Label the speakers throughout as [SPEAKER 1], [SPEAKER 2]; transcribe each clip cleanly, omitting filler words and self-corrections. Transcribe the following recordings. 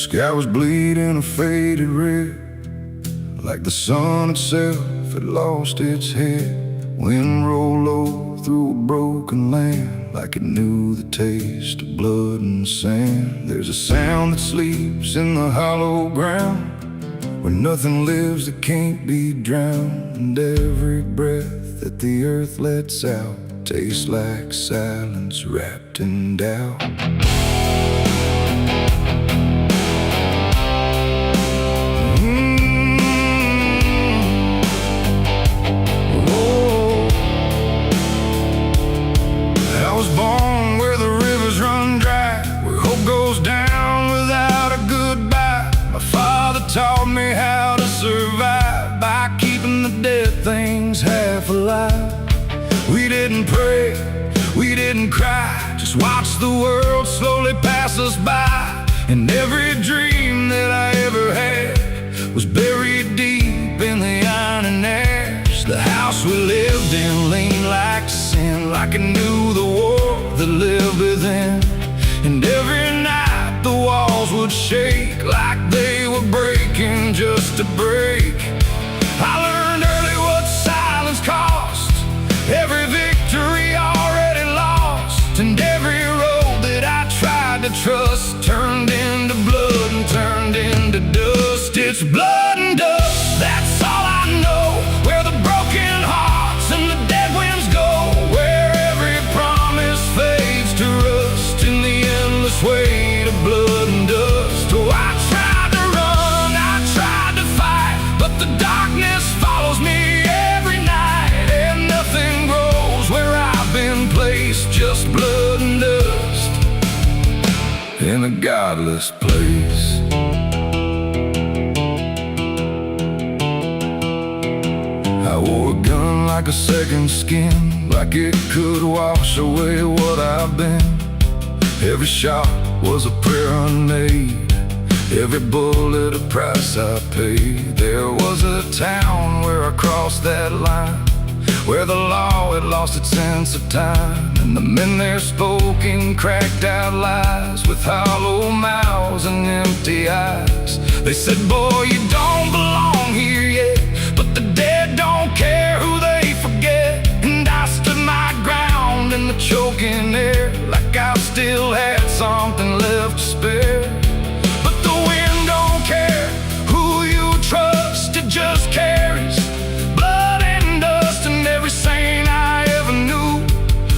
[SPEAKER 1] Sky was bleeding a faded red, like the sun itself had lost its head. Wind rolled low through a broken land, like it knew the taste of blood and sand. There's a sound that sleeps in the hollow ground, where nothing lives that can't be drowned. And every breath that the earth lets out tastes like silence wrapped in doubt. I was born where the rivers run dry, where hope goes down without a goodbye. My father taught me how to survive by keeping the dead things half alive. We didn't pray, we didn't cry, just watch the world slowly pass us by. And every dream that I ever had was buried deep in the iron and ash. The house we lived in leaned like sin, like it knew the war that lived within. And every night the walls would shake like they were breaking just to break. I learned early what silence cost, every victory already lost. And every road that I tried to trust turned into blood and turned into dust. It's blood and dust, that's all I know. Where the broken hearts and the dead winds go, where every promise fades to rust in the endless weight of blood and dust. Oh, I tried to run, I tried to fight, but the darkness follows me every night. And nothing grows where I've been placed, just blood and dust in a godless place. I wore a gun like a second skin, like it could wash away what I've been. Every shot was a prayer unmade, every bullet a price I paid. There was a town where I crossed that line, where the law had lost its sense of time. And the men there spoke in cracked out lies, with hollow mouths and empty eyes. They said, boy, you don't belong here yet, but the dead don't care who they forget. And I stood my ground in the choking air, like I still had something left to spare. But the wind don't care who you trust, it just carries blood and dust. And every saint I ever knew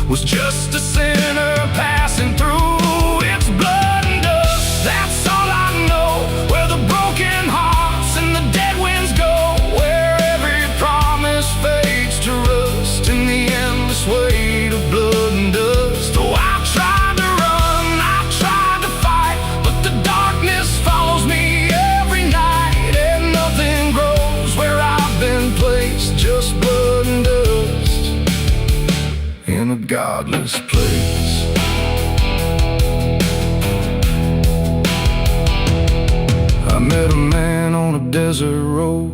[SPEAKER 1] was just a sinner passing through. It's blood and dust, that's all I know. Where the broken hearts and the dead winds go, where every promise fades to rust in the endless weight of blood and dust. Oh, I tried to run, I tried to fight, but the darkness follows me every night. And nothing grows where I've been placed, just blood and dust in a godless place. I met a man on a desert road,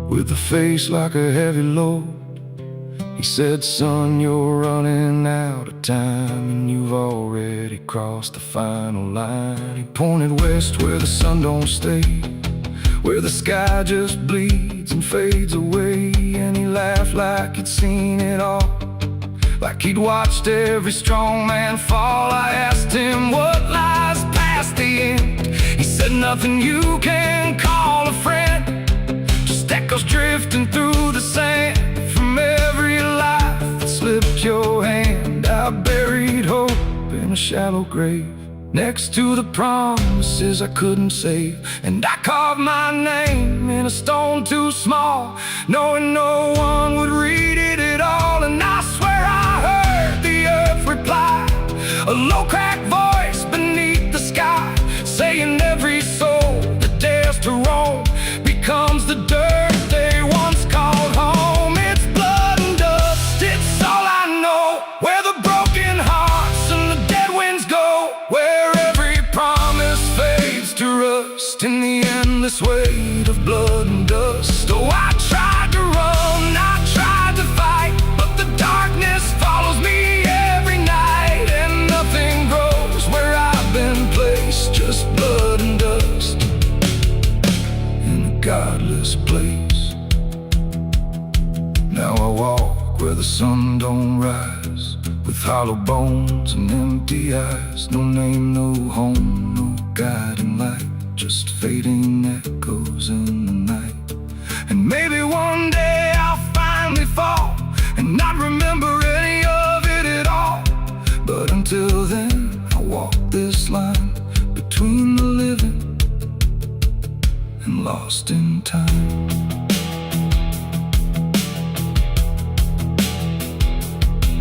[SPEAKER 1] with a face like a heavy load. He said, son, you're running out of time, and you've already crossed the final line. He pointed west where the sun don't stay, where the sky just bleeds and fades away. And he laughed like he'd seen it all, like he'd watched every strong man fall. I asked him what lies past the end. He said, nothing you can call a friend, just echoes drifting through the sand from every life that slipped your hand. I buried hope in a shallow grave, next to the promises I couldn't save. And I carved my name in a stone too small, knowing no one would read it at all. And I swear I heard the earth reply, a low cracked voice beneath the sky, saying every soul that dares to roam becomes the dirt they once called home. It's blood and dust, it's all I know. Where the broken hearts and the dead winds go, where every promise fades to rust in the endless weight of blood and dust. Oh, I tried to run, I tried to fight, but the darkness follows me every night. And nothing grows where I've been placed, just blood and dust. godless place. Now I walk where the sun don't rise, with hollow bones and empty eyes. No name, no home, no guiding light, just fading echoes in the night. And maybe one day I'll finally fall and not remember any of it at all. But until then, I walk this line between the living and lost in time.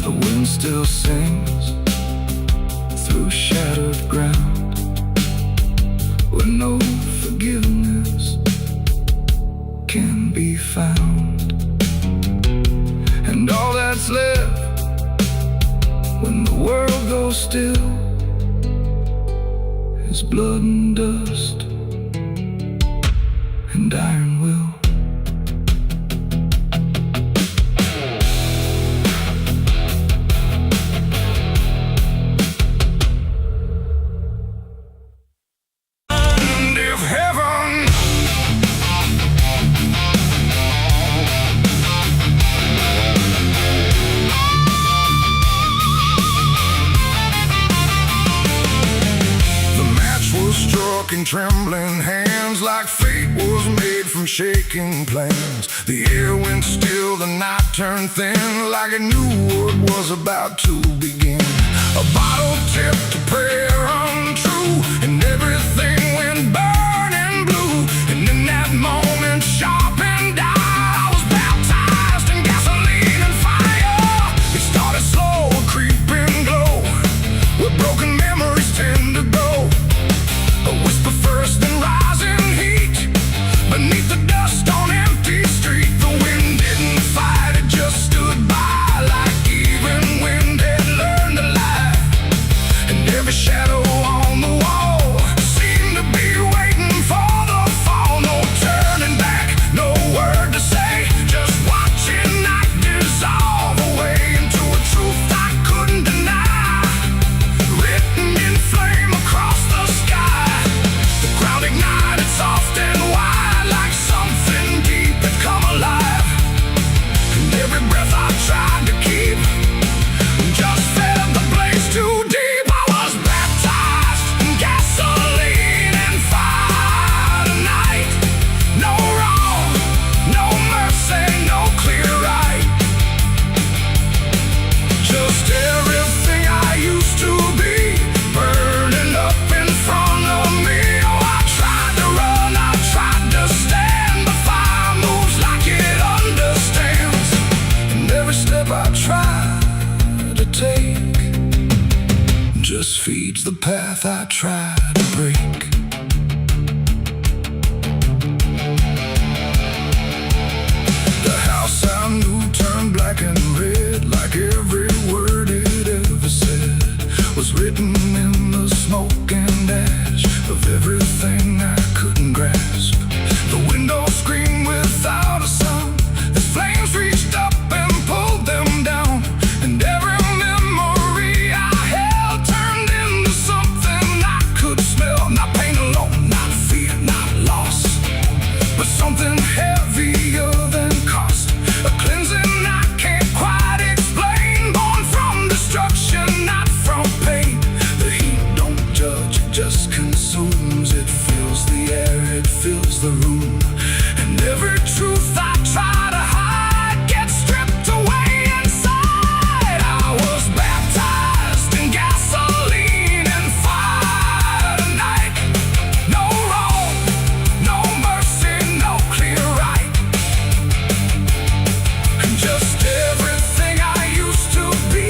[SPEAKER 1] The wind still sings through shattered ground, where no forgiveness can be found. And all that's left when the world goes still is blood and dust and iron will. In trembling hands, like fate was made from shaking plans. The air went still, the night turned thin, like it knew what was about to begin. A bottle tipped, a prayer untrue, and everything went burning blue. And in that moment, sharp and dire, I was baptized in gasoline and fire. It started slow, a creeping glow, where broken memories tend to go. A whisper first, then rising heat beneath the dust on empty street. The wind didn't fight, it just stood by, like even wind had learned to lie. And every shadow on the wall seemed to be waiting for the fall. No turning back, no word to say, just watching night dissolve away into a truth I couldn't deny, written in flame across the sky. Ground ignited soft and wide, like something deep had come alive. And every breath I tried to keep just fed the blaze too deep. I was baptized in gasoline and fire tonight. No wrong, no mercy, no clear right, just everything I used to be burning up in front of me. I try to take just feeds the path I try to break. The house I knew turned black and red, like every word it ever said was written in the smoke and ash of everything I couldn't grasp. The window screamed without a sound, the flames reached up and pulled them down. And every memory I held turned into something I could smell. Not pain alone, not fear, not loss, but something heavier than cost. A cleansing I can't quite explain, born from destruction, not from pain. The heat don't judge, it just consumes. It fills the air, it fills the room. And every truth I try to hide gets stripped away inside. I was baptized in gasoline and fire tonight. No wrong, no mercy, no clear right, and just everything I used to be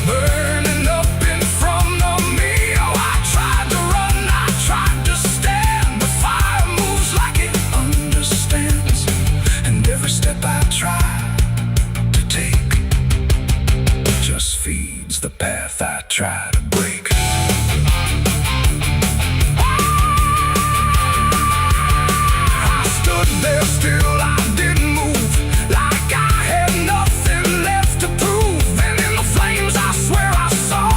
[SPEAKER 1] burning up in front of me. Oh, I tried to run, I tried to stand, but fire moves like it understands. And every step I try to take just feeds the path I try to break. I stood there still, I didn't move, like I had nothing left to prove. And in the flames I swear I saw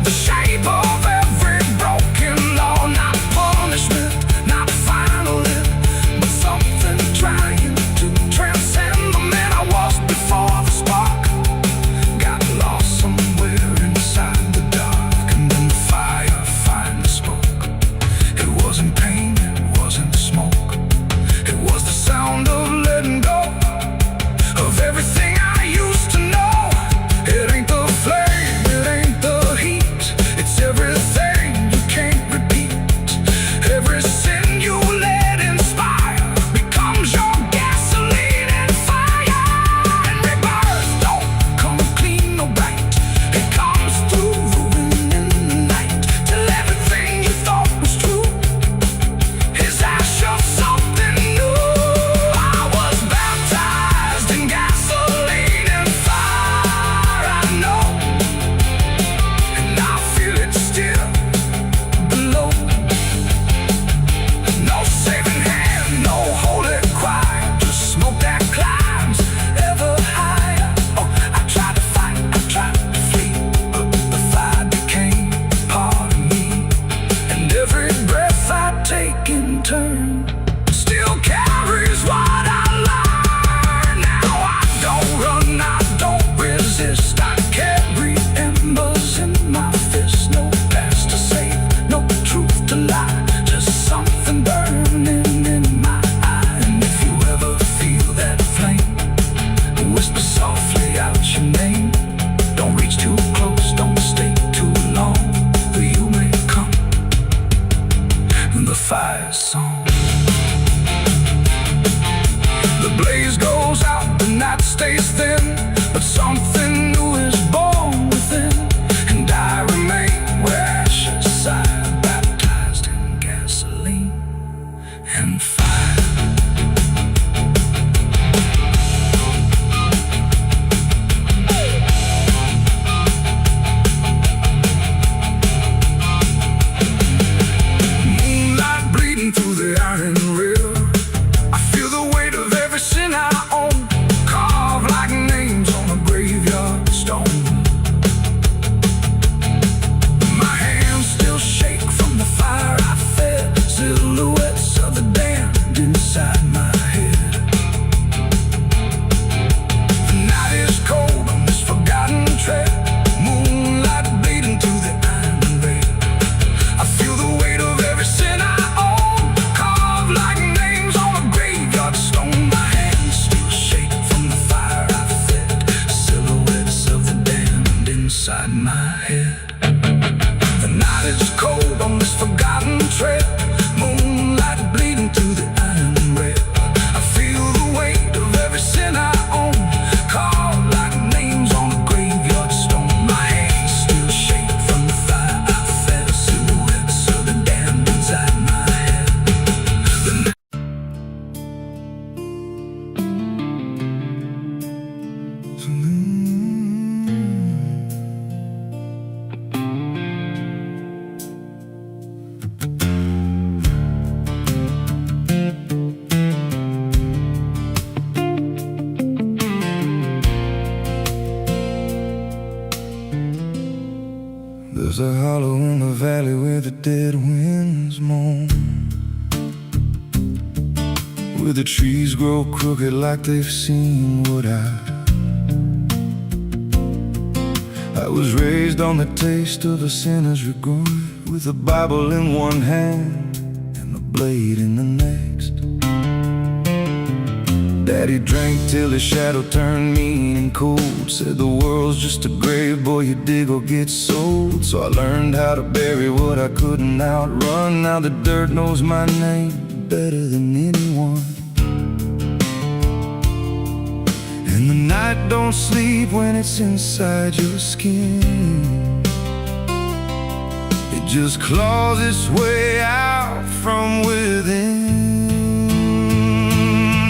[SPEAKER 1] the shape of every broken law. Not punishment, not final end, but stays thin, but something new is born within. And I remain where ashes sigh, baptized in gasoline and fire. Through the iron rail, I feel the weight of every sin I own, carved like names on a graveyard stone. My hands still shake from the fire I fed, silhouettes of the damned inside my head. The night is cold on this forgotten trail, moonlight bleeding through the iron rail. I feel the weight of every sin I like names on a graveyard stone. My hands still shake from the fire I fed, silhouettes of the damned inside my head. The night is cold on this forgotten trail, moonlight bleeding through the iron rail. I feel the weight of every sin I own, carved like names on a graveyard stone. My hands still shake from the fire I fed, silhouettes of the damned inside my head. There's a hollow in the valley where the dead winds moan, where the trees grow crooked like they've seen what I was raised on the taste of a sinner's regret, with a Bible in one hand and a blade in the next. Daddy drank till his shadow turned mean and cold, said the world's just a grave, boy, you dig or get sold. So I learned how to bury what I couldn't outrun. Now the dirt knows my name better than anyone. And the night don't sleep when it's inside your skin. It just claws its way out from within.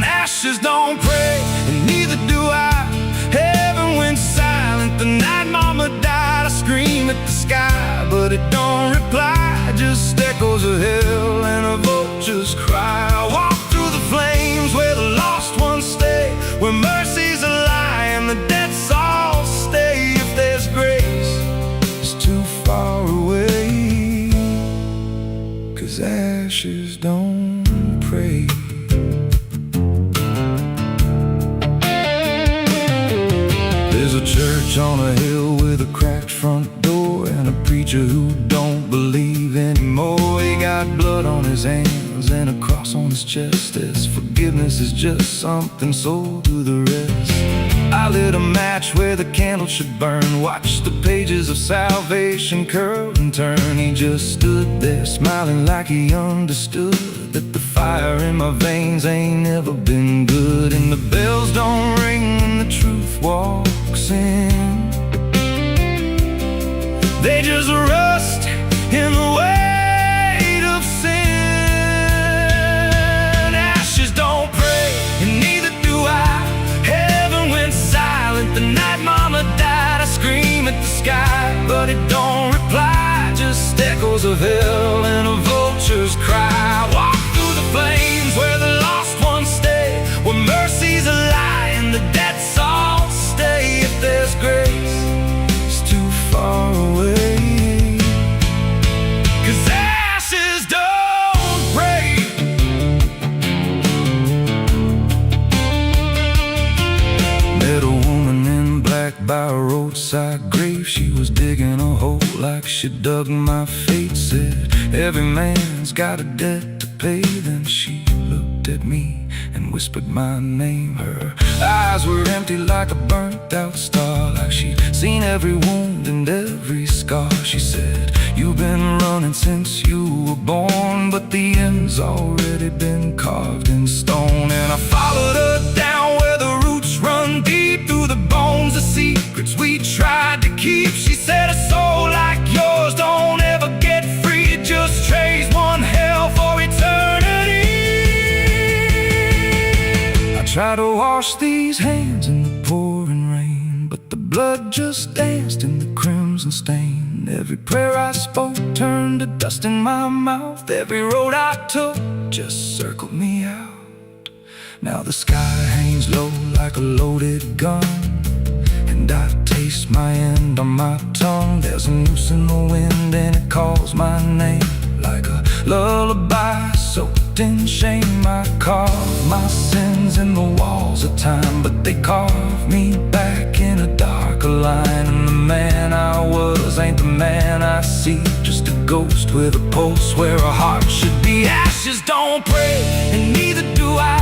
[SPEAKER 1] Ashes don't pray, and neither do I. Heaven went silent the night mama died. I scream at the sky, but it don't reply. Just echoes of hell and a vulture's cry. I walk through the flames where the lost ones stay, where mercy's a lie and the dead souls stay. If there's grace, it's too far away, 'cause ashes don't pray. There's a church on a hill with a cracked front door, and a preacher who don't believe anymore. He got blood on his hands and a cross on his chest, as forgiveness is just something sold to the rest. I lit a match where the candle should burn, watched the pages of salvation curl and turn. He just stood there smiling like he understood that the fire in my veins ain't never been good. And the bells don't ring when the truth walks in, they just rust in the weight of sin. Ashes don't pray, and neither do I. Heaven went silent the night mama died. I scream at the sky, but it don't reply. Just echoes of hell and a vulture's cry. Walk through the flames where the lost ones stay, where mercy's a lie and the dead souls stay. If there's grace, it's too far away, 'cause ashes don't pray. Met a woman in black by a roadside grave. She was digging a hole like she dug my fate. Said every man's got a debt to pay. Then she looked at me and whispered my name. Her eyes were empty like a burnt out star, like she'd seen every wound and every scar. She said, you've been running since you were born, but the end's already been carved in stone. And I followed her down where the roots run deep, Try to wash these hands in the pouring rain, but the blood just danced in the crimson stain. Every prayer I spoke turned to dust in my mouth. Every road I took just circled me out. Now the sky hangs low like a loaded gun, and I taste my end on my tongue. There's a noose in the wind and it calls my name like a lullaby soaked in shame. I carve my sins in the walls of time, but they carve me back in a darker line. And the man I was ain't the man I see, just a ghost with a pulse where a heart should be. Ashes don't pray, and neither do I.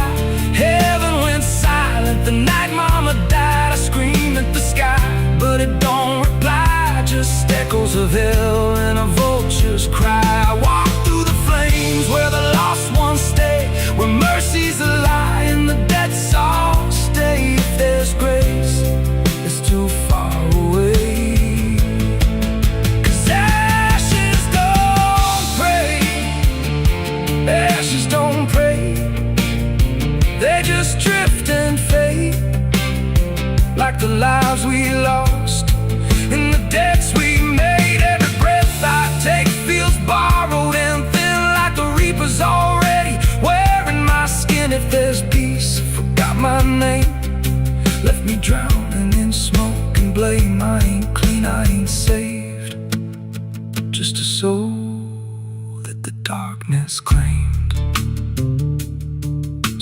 [SPEAKER 1] Heaven went silent the night mama died. I scream at the sky, but it don't reply. Just echoes of hell and a vulture's cry. I walk through the flames where the lost ones stay, where mercy's a lie and the dead souls stay. If there's grace, it's too far away. 'Cause ashes don't pray, ashes don't pray. They just drift and fade, like the lives we lost and the debts we made. Every breath I take feels borrowed and thin, like the reaper's already wearing my skin. If there's peace, I forgot my name, left me drowning in smoke and blame. I ain't clean, I ain't saved, just a soul that the darkness claimed.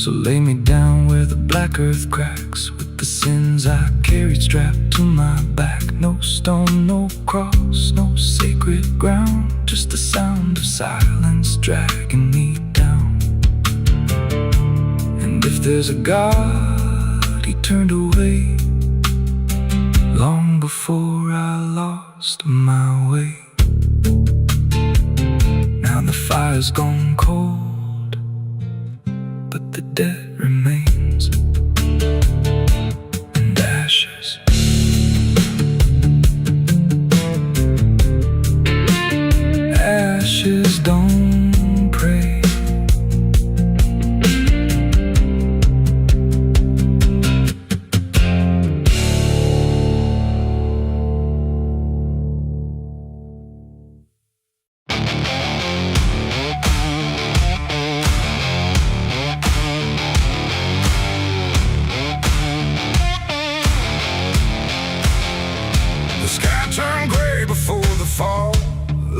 [SPEAKER 1] So lay me down where the black earth cracks, with the sins I carried strapped to my back. No stone, no cross, no sacred ground, just the sound of silence dragging me down. And if there's a God, he turned away long before I lost my way. Now the fire's gone cold, but the debt remains, and ashes. Ashes don't pray. The sky turned gray before the fall,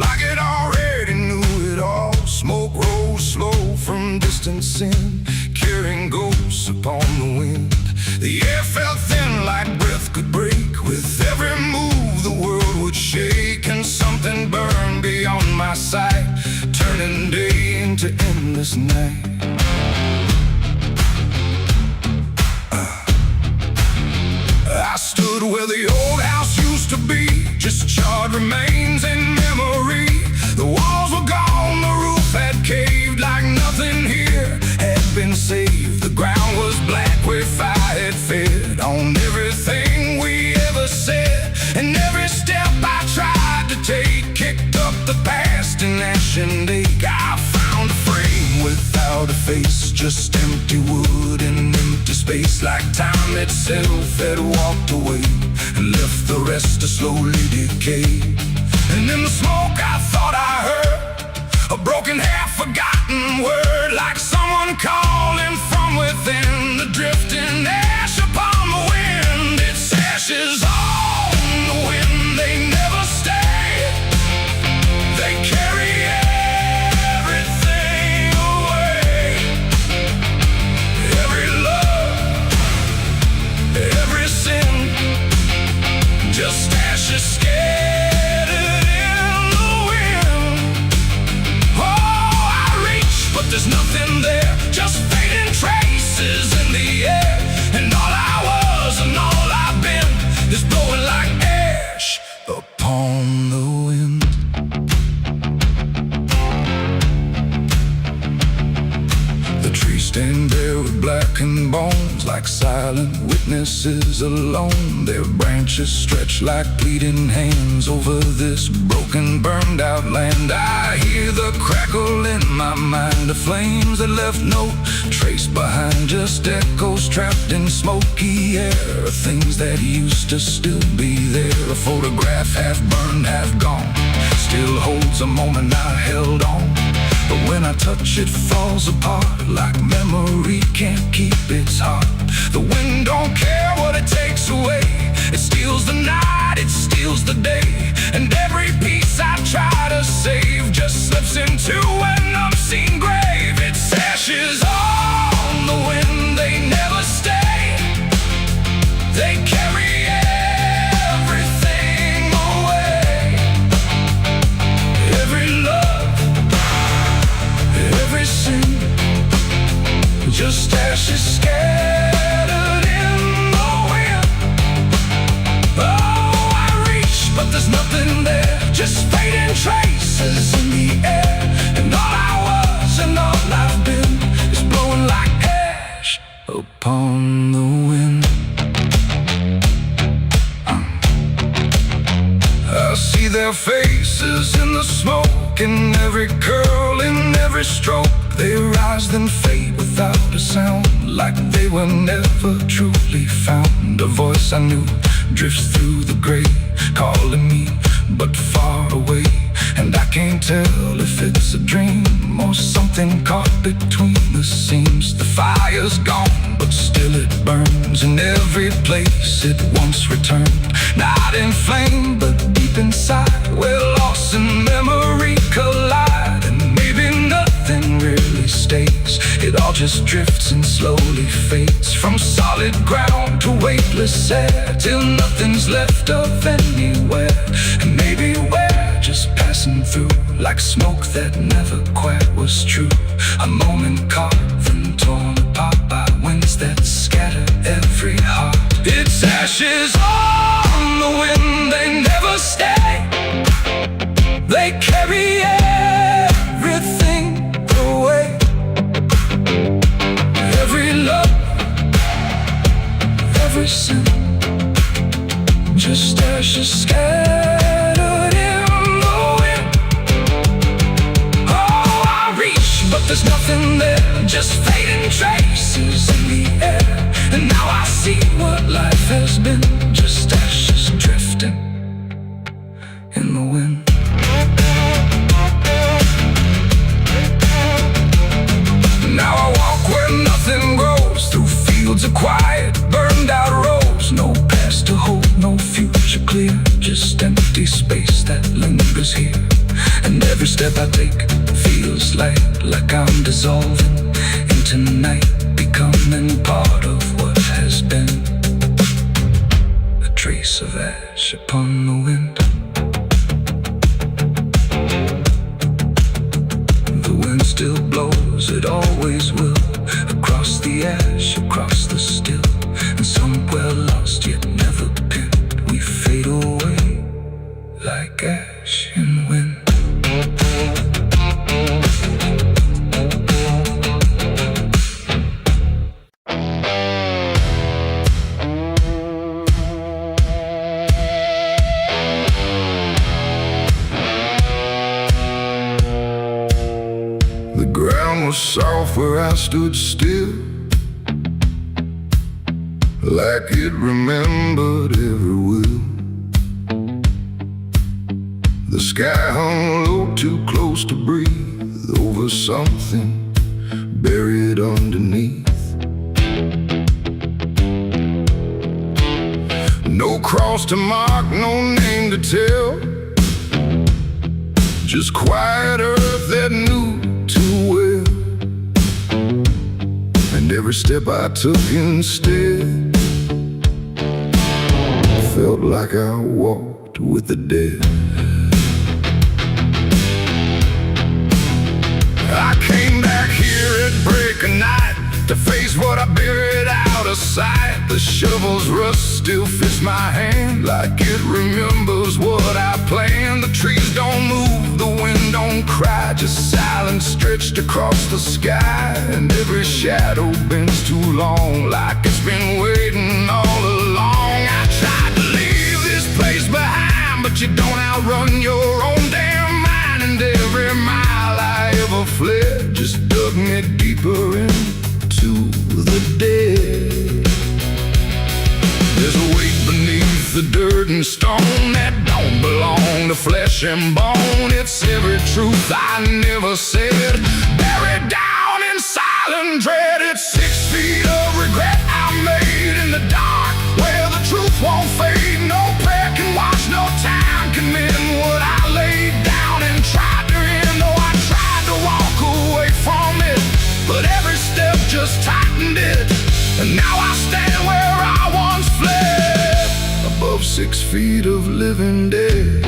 [SPEAKER 1] like it already knew it all. Smoke rose slow from distant sin, carrying ghosts upon the wind. The air felt thin like breath could break. With every move the world would shake, and something burned beyond my sight, turning day into endless night. I stood where the old house used to be, just charred remains in memory. The walls were gone, the roof had caved, like nothing here had been saved. The ground was black where fire had fed on everything we ever said, and every step I tried to take kicked up the past in ash and ache. I found a frame without a face, just empty wood and an empty space, like time itself had walked away and left the rest to slowly decay. And in the smoke I thought I heard a broken, half-forgotten word, like someone calling from within. The drifting ash upon the wind, it's ashes on the wind. They never stay, they carry everything away. Every love, every sin, just ashes scattered in the wind. Oh, I reach, but there's nothing there, just there with blackened bones, like silent witnesses alone. Their branches stretch like bleeding hands over this broken, burned out land. I hear the crackle in my mind of flames that left no trace behind, just echoes trapped in smoky air of things that used to still be there. A photograph half burned, half gone, still holds a moment I held on. But when I touch it, falls apart like memory can't keep its heart. The wind don't care what it takes away. It steals the night, it steals the day, and every piece I try to save just slips into an unseen grave. It's ashes on the wind, they never stay. They carry everything away. Every love, every sin, just ashes scattered in the wind. Oh, I reach, but there's nothing there, just fading traces in the air. And all I was and all I've been is blowing like ash upon the wind. I see their faces in the smoke, in every curl, in every stroke. They rise then fade without a sound, like they were never truly found. A voice I knew drifts through the gray, calling me but far away. And I can't tell if it's a dream or something caught between the seams. The fire's gone, but still it burns in every place it once returned. Not in flame, but deep inside, where loss and memory collide. And maybe nothing really stays, it all just drifts and slowly fades. From solid ground to weightless air, till nothing's left of anywhere. And maybe we're just passing through, like smoke that never quite was true. A moment carved and torn apart by winds that scatter every heart. It's ashes on the wind, they never stay. They carry everything away. Every love, every sin, just ashes scattered in the wind. Oh, I reach, but there's nothing there, just fading traces in the air. And now I see what life has been, just ashes drifting in the wind. Now I walk where nothing grows, through fields of quiet, burned out roads. No past to hold, no future clear, just empty space that lingers here. And every step I take feels like I'm dissolving into night, becoming part of what has been. A trace of ash upon the wind. The wind still blows, it always will, across the ash, across the still. And somewhere lost yet never pinned, we fade away like ash in wind. The ground was soft where I stood still, like it remembered every will. The sky hung low, too close to breathe, over something buried underneath. No cross to mark, no name to tell, just quiet earth that knew too well. And every step I took instead felt like I walked with the dead. I came back here at break of night to face what I buried out of sight. The shovel's rust still fits my hand, like it remembers what I planned. The trees don't move, the wind don't cry, just silence stretched across the sky. And every shadow bends too long, like it's been waiting all along. I tried to leave this place behind, but you don't outrun your own damn mind. And every mile I ever fled just dug me deeper into the dead. There's a weight beneath the dirt and stone that don't belong to flesh and bone. It's every truth I never said, buried down in silent dread. It's 6 feet of regret I made in the dark, where the truth won't fade. No prayer can wash, no time can mend what I laid down and tried to end. Though I tried to walk away from it, but every step just tightened it. And now I stand where I once fled, above 6 feet of living dead.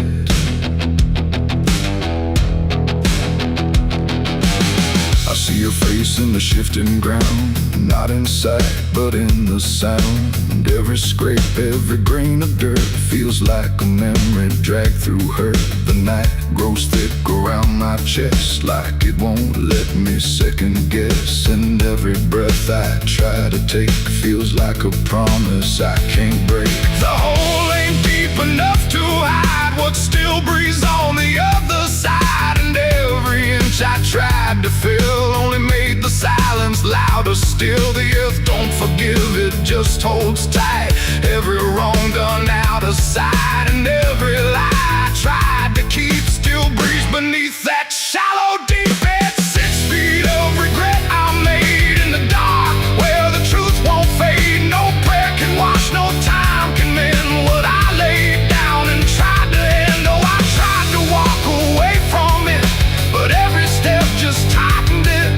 [SPEAKER 1] I see your face in the shifting ground, not in sight, but in the sound. Every scrape, every grain of dirt feels like a memory dragged through hurt. The night grows thick around my chest, like it won't let me second guess. And every breath I try to take feels like a promise I can't break. The hole ain't deep enough to hide what still breathes on the other side. And every inch I tried to fill only made the silence louder still. The earth don't forgive, it just holds tight. Every wrong done out of sight, and every lie I tried to keep still breathes beneath that shallow deep end. 6 feet of regret I made in the dark, where the truth won't fade. No prayer can wash, no time can mend what I laid down and tried to end. Oh, I tried to walk away from it, but every step just tightened it.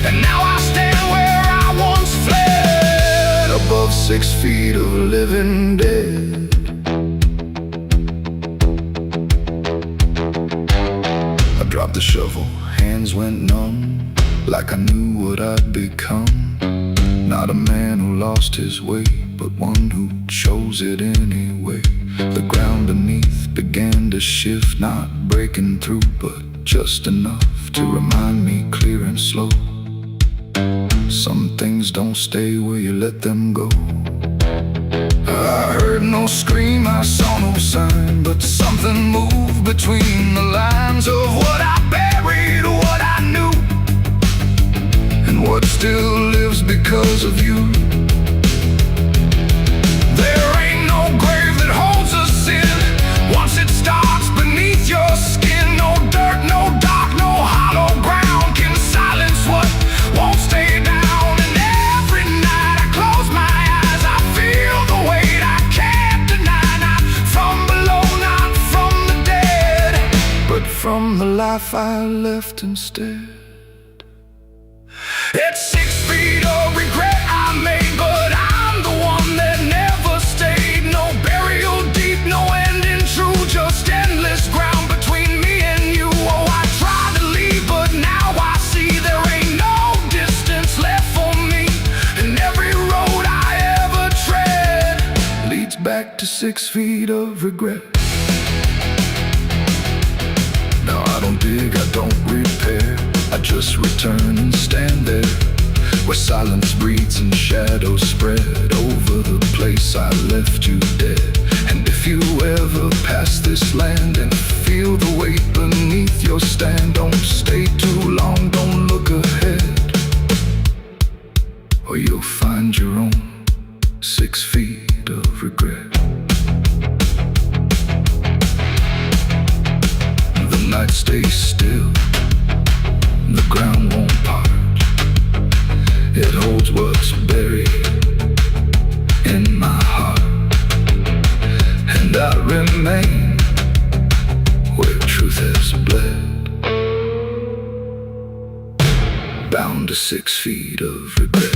[SPEAKER 1] And now I stand where I once fled, above 6 feet of living dead. I dropped the shovel, hands went numb, like I knew what I'd become. Not a man who lost his way, but one who chose it anyway. The ground beneath began to shift, not breaking through, but just enough to remind me clear and slow. Some things don't stay where you let them go. I heard no scream, I saw no sign, but something moved between the lines of what I buried, what I knew, and what still lives because of you. There ain't no grave that holds a sin once it starts beneath your skin. No dirt, no dark, no hollow ground can silence what won't stay down. And every night I close my eyes, I feel the weight I can't deny. Not from below, not from the dead, but from the life I left instead. It's 6 feet of regret I made, but I'm the one that never stayed. No burial deep, no ending true, just endless ground between me and you. Oh, I tried to leave, but now I see there ain't no distance left for me. And every road I ever tread leads back to 6 feet of regret. Now I don't dig, I don't repair, I just return and stand there, where silence breathes and shadows spread over the place I left you dead. And if you ever pass this land and feel the weight beneath your stand, don't stay too long, don't look ahead, or you'll find your own 6 feet of regret. The night stays still, the ground won't part. It holds what's buried in my heart, and I remain where truth has bled, bound to 6 feet of regret.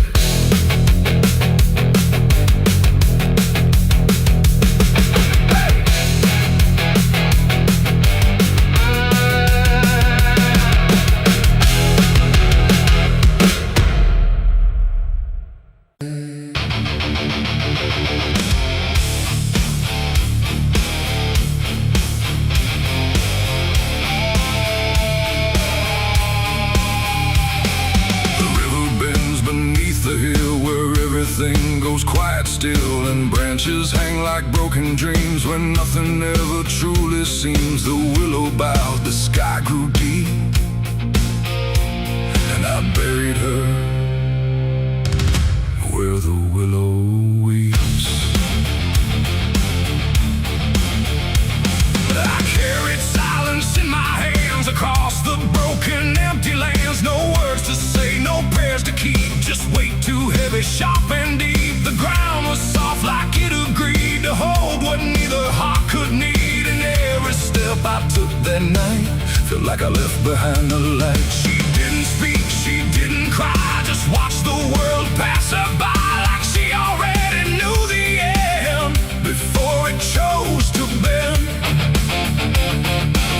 [SPEAKER 1] The hill where everything goes quiet still, and branches hang like broken dreams when nothing ever truly seems. The willow bowed, the sky grew deep, and I buried her where the willow weeps. I carried silence in my hands across the broken empty lands. No words to say, no prayers to keep, just weight too heavy, sharp and deep. The ground was soft like it agreed to hold what neither heart could need. And every step I took that night felt like I left behind the light. She didn't speak, she didn't cry, just watched the world pass her by like she already knew the end before it chose to bend.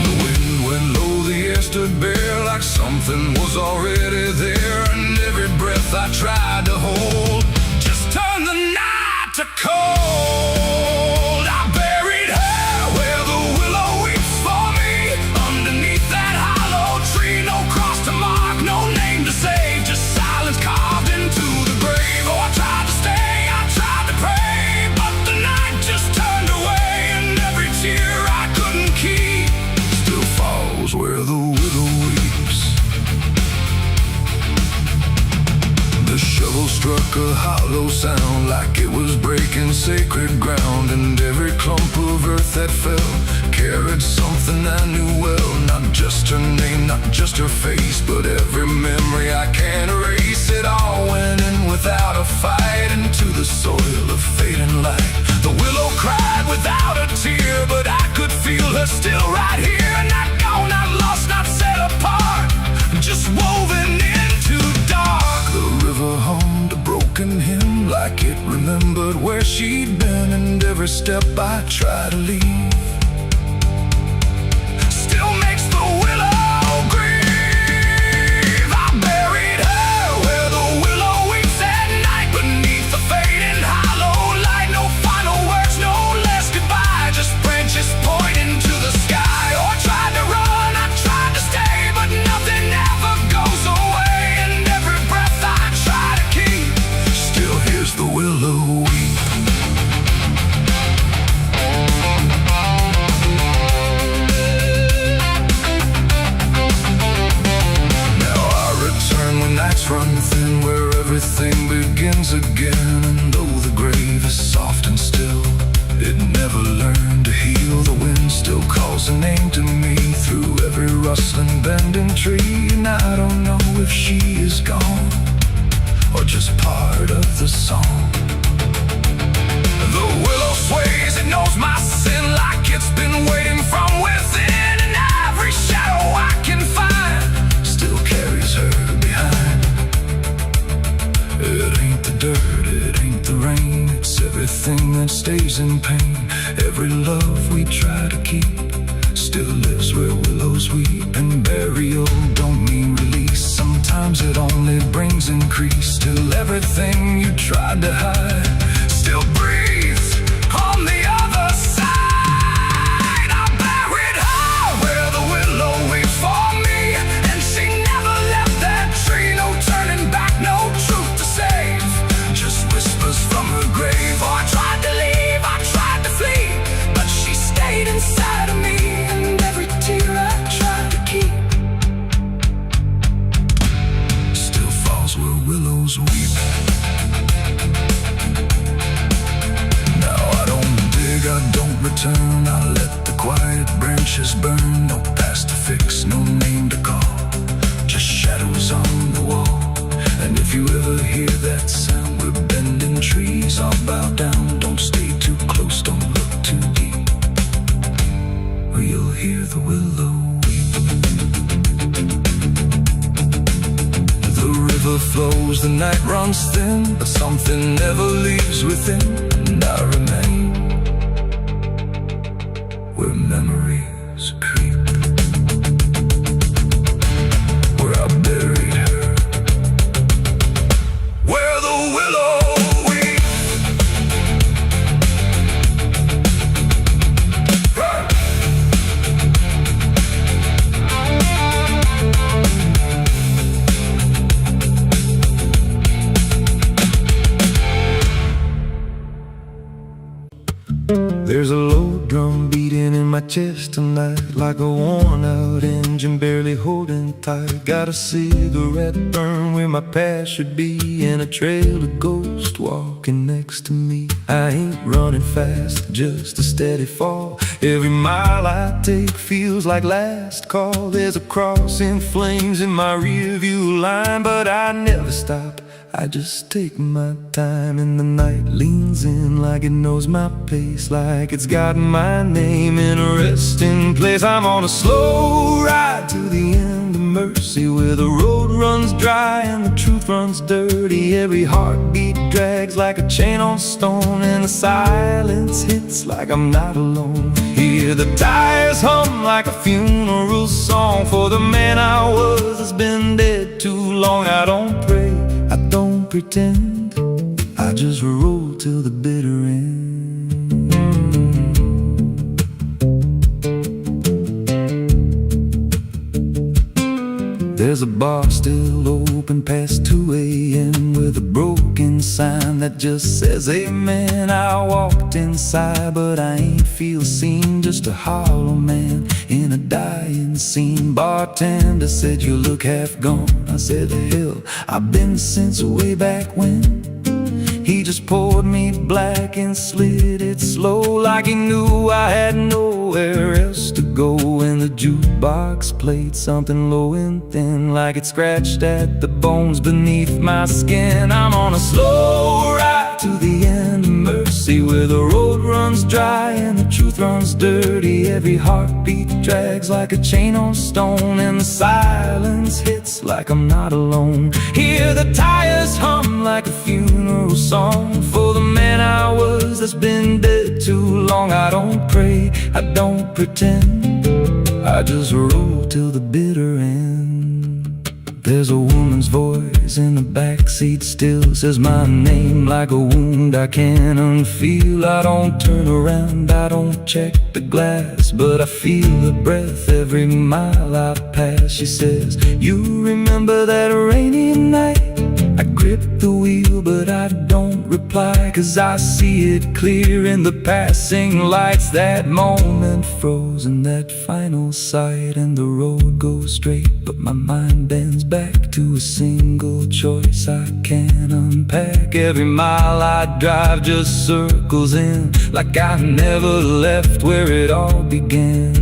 [SPEAKER 1] The wind went low, the air stood bare like something was already there, and every breath I tried to hold just turned the night to cold. I buried her where the willow weeps for me, underneath that hollow tree. No cross to mark, no name to save, just silence carved into the grave. Oh, I tried to stay, I tried to pray, but the night just turned away, and every tear I couldn't keep still falls where the willow weeps. The shovel struck a hollow sound like it was breaking sacred ground, and every clump of earth that fell carried something I knew well. Not just her name, not just her face, but every memory I can't erase. It all went in without a fight into the soil of fading light. The willow cried without a tear, but I could feel her still right here. Not gone, not lost, not set apart, just woven into dark. The river hummed a broken hymn like it remembered where she'd been, and every step I try to leave still makes the willow grieve. I buried her where the willow weeps at night, beneath the fading hollow light. No final words, no less goodbye, just branches pointing to the sky. Oh, I tried to run, I tried to stay, but nothing ever goes away, and every breath I try to keep still hears the willow weep. Now I return when nights run thin, where everything begins again. And though the grave is soft and still, it never learned to heal. The wind still calls a name to me through every rustling bending tree, and I don't know if she is gone or just part of the song. The willow sways, it knows my sin like it's been waiting from within, and every shadow I can find still carries her behind. It ain't the dirt, it ain't the rain, it's everything that stays in pain. Every love we try to keep still lives where willows weep, and burial don't mean release. Sometimes it only brings increase till everything you tried to hide still breathes on the other side. I buried her where the willow weeps for me, and she never left that tree. No turning back, no truth to save, just whispers from her grave. Oh, I tried to leave, I tried to flee, but she stayed inside of me, and every tear I tried to keep still falls where willows weep. Now I don't dig, I don't return, I let the quiet branches burn. No past to fix, no name to call, just shadows on the wall. And if you ever hear that sound, we're bending trees, I'll bow down. Don't stay too close, don't look too deep, or you'll hear the willow weep. The river flows, the night runs thin, but something never leaves within, and I remain where memories creep, where I buried her, where the willow weeps. There's a low drum beating in my chest tonight, like a worn-out engine barely holding tight. Got a cigarette burn where my past should be, and a trail of ghosts walking next to me. I ain't running fast, just a steady fall. Every mile I take feels like last call. There's a cross in flames in my rearview line, but I never stop, I just take my time. And the night leans in like it knows my pace, like it's got my name in a resting place. I'm on a slow ride to the end of mercy, where the road runs dry and the truth runs dirty. Every heartbeat drags like a chain on stone, and the silence hits like I'm not alone. Hear the tires hum like a funeral song for the man I was that's been dead too long. I don't pray, I don't pretend, I just roll till the bitter end. There's a bar still open past 2 a.m. with a broken sign that just says amen. I walked inside but I ain't feel seen, just a hollow man in a dying scene. Bartender said you look half gone. I said the hell, I've been since way back when. He just poured me black and slid it slow, like he knew I had nowhere else to go. And the jukebox played something low and thin, like it scratched at the bones beneath my skin. I'm on a slow ride to the end of mercy, where the road runs dry and the truth runs dirty. Every heartbeat drags like a chain on stone, and the silence hits like I'm not alone. Hear the tires hum like a funeral song for the man I was that's been dead too long. I don't pray, I don't pretend, I just roll till the bitter end. There's a woman's voice in the backseat still, says my name like a wound I can't unfeel. I don't turn around, I don't check the glass, but I feel her breath every mile I pass. She says, you remember that rainy night? I grip the wheel but I don't reply, 'cause I see it clear in the passing lights. That moment frozen, that final sight, and the road goes straight but my mind bends back to a single choice I can't unpack. Every mile I drive just circles in, like I never left where it all began.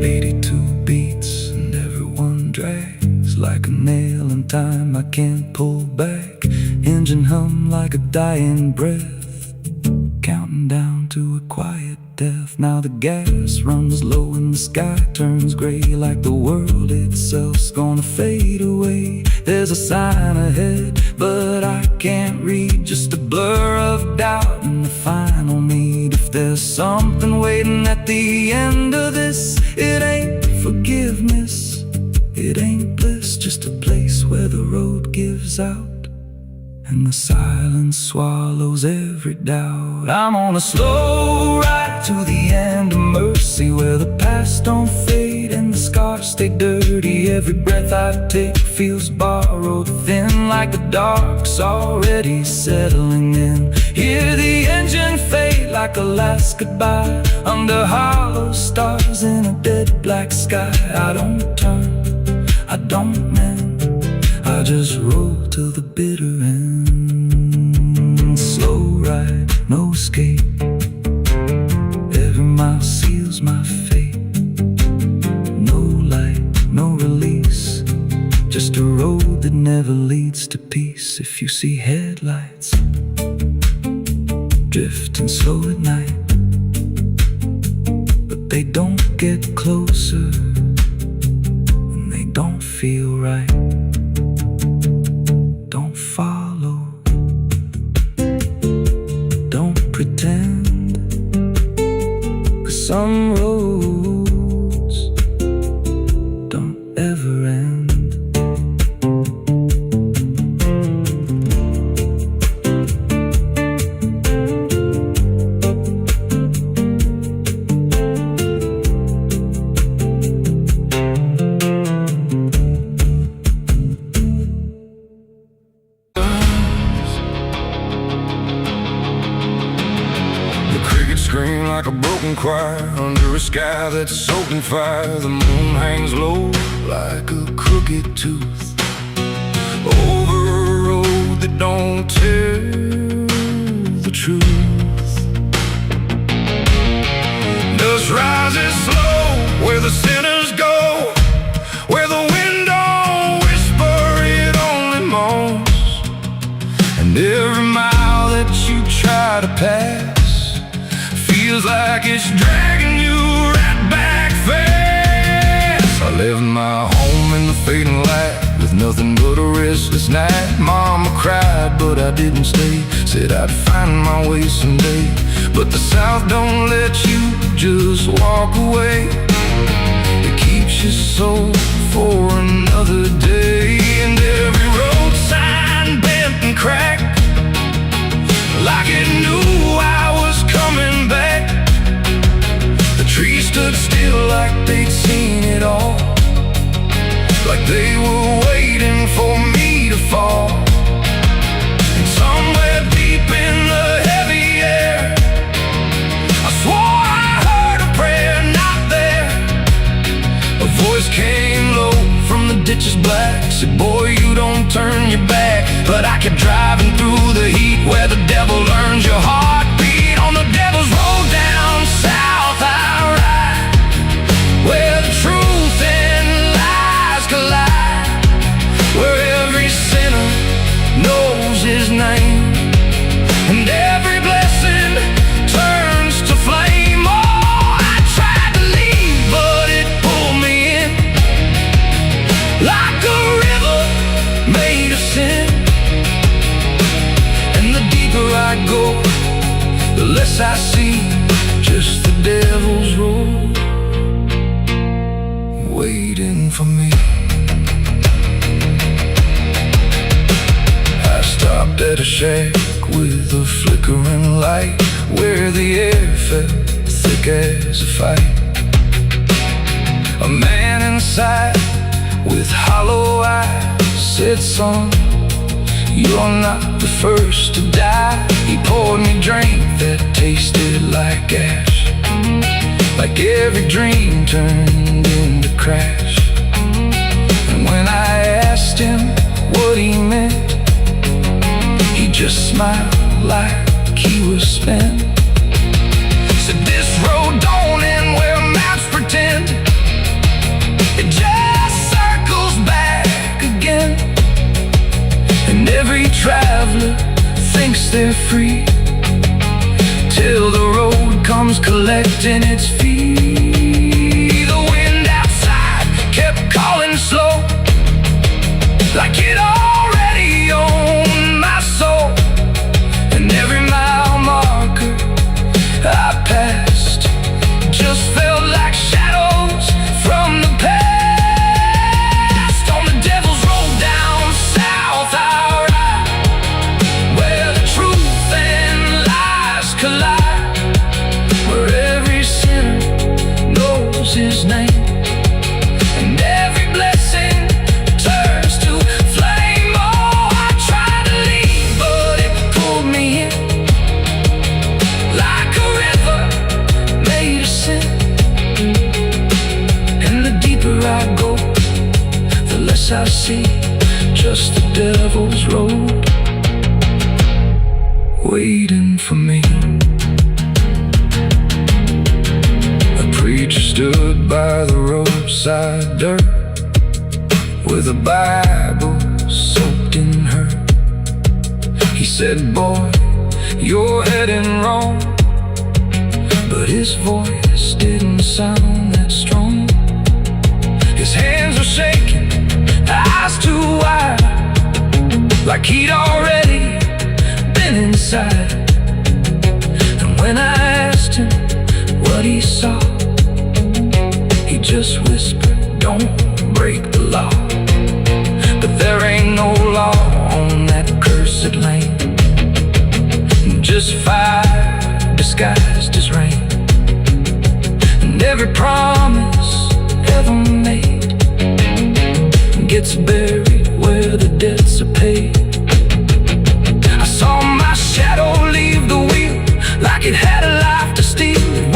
[SPEAKER 1] 82 beats and everyone drags like a nail in time I can't pull back. Engine hum like a dying breath, counting down to a quiet death. Now the gas runs low and the sky turns gray, like the world itself's gonna fade away. There's a sign ahead but I can't read, just a blur of doubt and the final need. If there's something waiting at the end of this, it ain't forgiveness, it ain't bliss, just a place where the road gives out and the silence swallows every doubt. I'm on a slow ride to the end of mercy, where the past don't fade and the scars stay dirty. Every breath I take feels borrowed thin, like the dark's already settling in. Hear the engine fade like a last goodbye, under hollow stars in a dead black sky. I don't turn, I don't mend, I just roll till the bitter end. Slow ride, no escape, every mile seals my fate. No light, no release, just a road that never leads to peace. If you see headlights drifting slow at night, but they don't get closer and they don't feel right, don't follow, don't pretend, 'cause some roads don't ever end. like a broken choir under a sky that's soaked in fire. The moon hangs low like a crooked tooth over a road that don't tell the truth. Dust rises slow where the sinners go, where the wind don't whisper, it only moans. And every mile that you try to pass feels like it's dragging you right back fast. I left my home in the fading light with nothing but a restless night. Mama cried, but I didn't stay. Said I'd find my way someday. But the South don't let you just walk away. It keeps your soul for another day. And every road sign bent and cracked, like it knew I was coming back. The trees stood still like they'd seen it all, like they were waiting for me to fall. And somewhere deep in the heavy air, I swore I heard a prayer not there. A voice came low from the ditches black, said, boy, you don't turn your back. But I kept driving through the heat where the devil learns your heartbeat. On the devil's road down south I ride, where the truth and lies collide, where every sinner knows his name, and every blessing turns to flame. Oh, I tried to leave, but it pulled me in, like a river made of sin. And the deeper I go, the less I see, just the devil's road waiting for me. I stopped at a shack with a flickering light, where the air felt thick as a fight. A man inside with hollow eyes said, son, you're not the first to die. He poured me a drink that tasted like ash, like every dream turned into crash. And when I asked him what he meant, he just smiled like he was spent. Said, this road don't end where maps pretend, it just circles back again. And every traveler thinks they're free, till the road comes collecting its fee. The wind outside kept calling slow, like it already owned my soul. And every mile marker I passed just felt like shadows from the past. On the devil's road down south I ride, where the truth and lies collide, where every sinner knows his name, and every blessing turns to flame. Oh, I tried to leave, but it pulled me in, like a river made of sin. And the deeper I go, the less I see, just the devil's road waiting for me. A preacher stood by the roadside dirt, with a Bible soaked in her. He said, boy, you're heading wrong. But his voice didn't sound that strong. His hands were shaking, eyes too wide, like he'd already been inside. And when I asked him what he saw, he just whispered, don't break the law. But there ain't no law on that cursed land, just fire disguised as rain. And every promise ever made gets buried where the debts are paid. I saw my shadow leave the wheel like it had a life to steal. It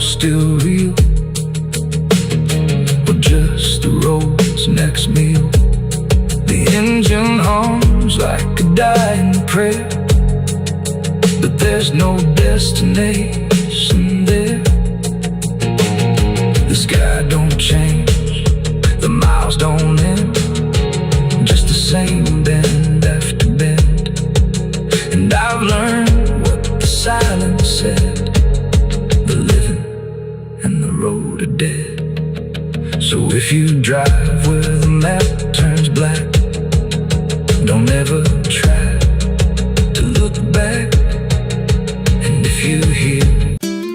[SPEAKER 1] still real, or just the road's next meal. The engine hums like a dying prayer, but there's no destination there. The sky don't change, the miles don't end, just the same bend after bend. And I've learned what the silence said: the living and the road are dead. So if you drive where the map turns black, don't ever try to look back. And if you hear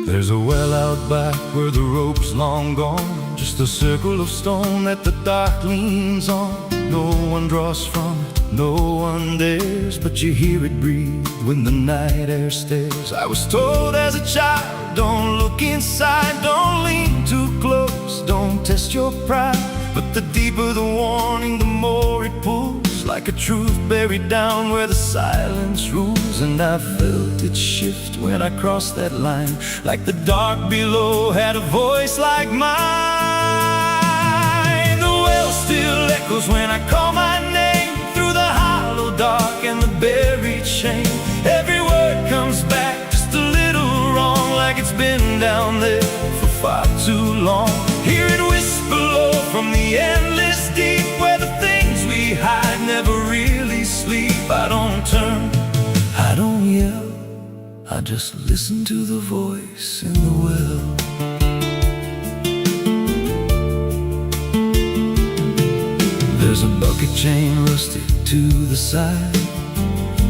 [SPEAKER 1] there's a well out back where the rope's long gone, just a circle of stone that the dark leans on. No one draws from it, no one dares, but you hear it breathe when the night air stares. I was told as a child, don't look inside, don't lean too close, don't test your pride. But the deeper the warning, the more it pulls, like a truth buried down where the silence rules. And I felt it shift when I crossed that line, like the dark below had a voice like mine. The well still echoes when I call my name, through the hollow dark and the buried shame. Every word comes back just a little wrong, like it's been down there for far too long. Hear it whisper low from the endless deep, where the things we hide never really sleep. I don't turn, I don't yell, I just listen to the voice in the well. There's a bucket chain rusted to the side,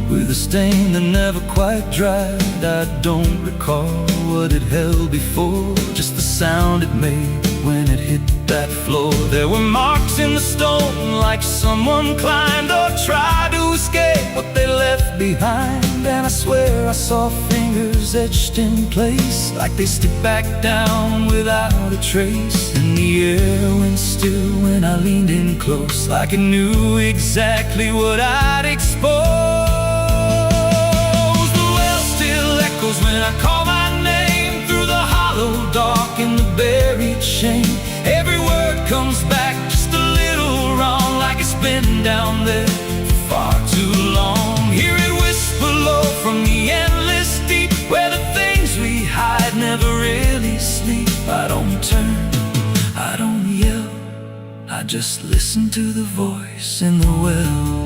[SPEAKER 1] with a stain that never quite dried. I don't recall what it held before, just the sound it made when it hit that floor. There were marks in the stone, like someone climbed or tried to escape what they left behind. And I swear I saw fingers etched in place, like they stick back down without a trace. And the air went still when I leaned in close, like it knew exactly what I'd expose. The well still echoes when I call my name, through the hollow dark and the buried shame. Every word comes back just a little wrong, like it's been down there for far too long. Hear it whisper low from the endless deep, where the things we hide never really sleep. I don't turn, I don't yell, I just listen to the voice in the well.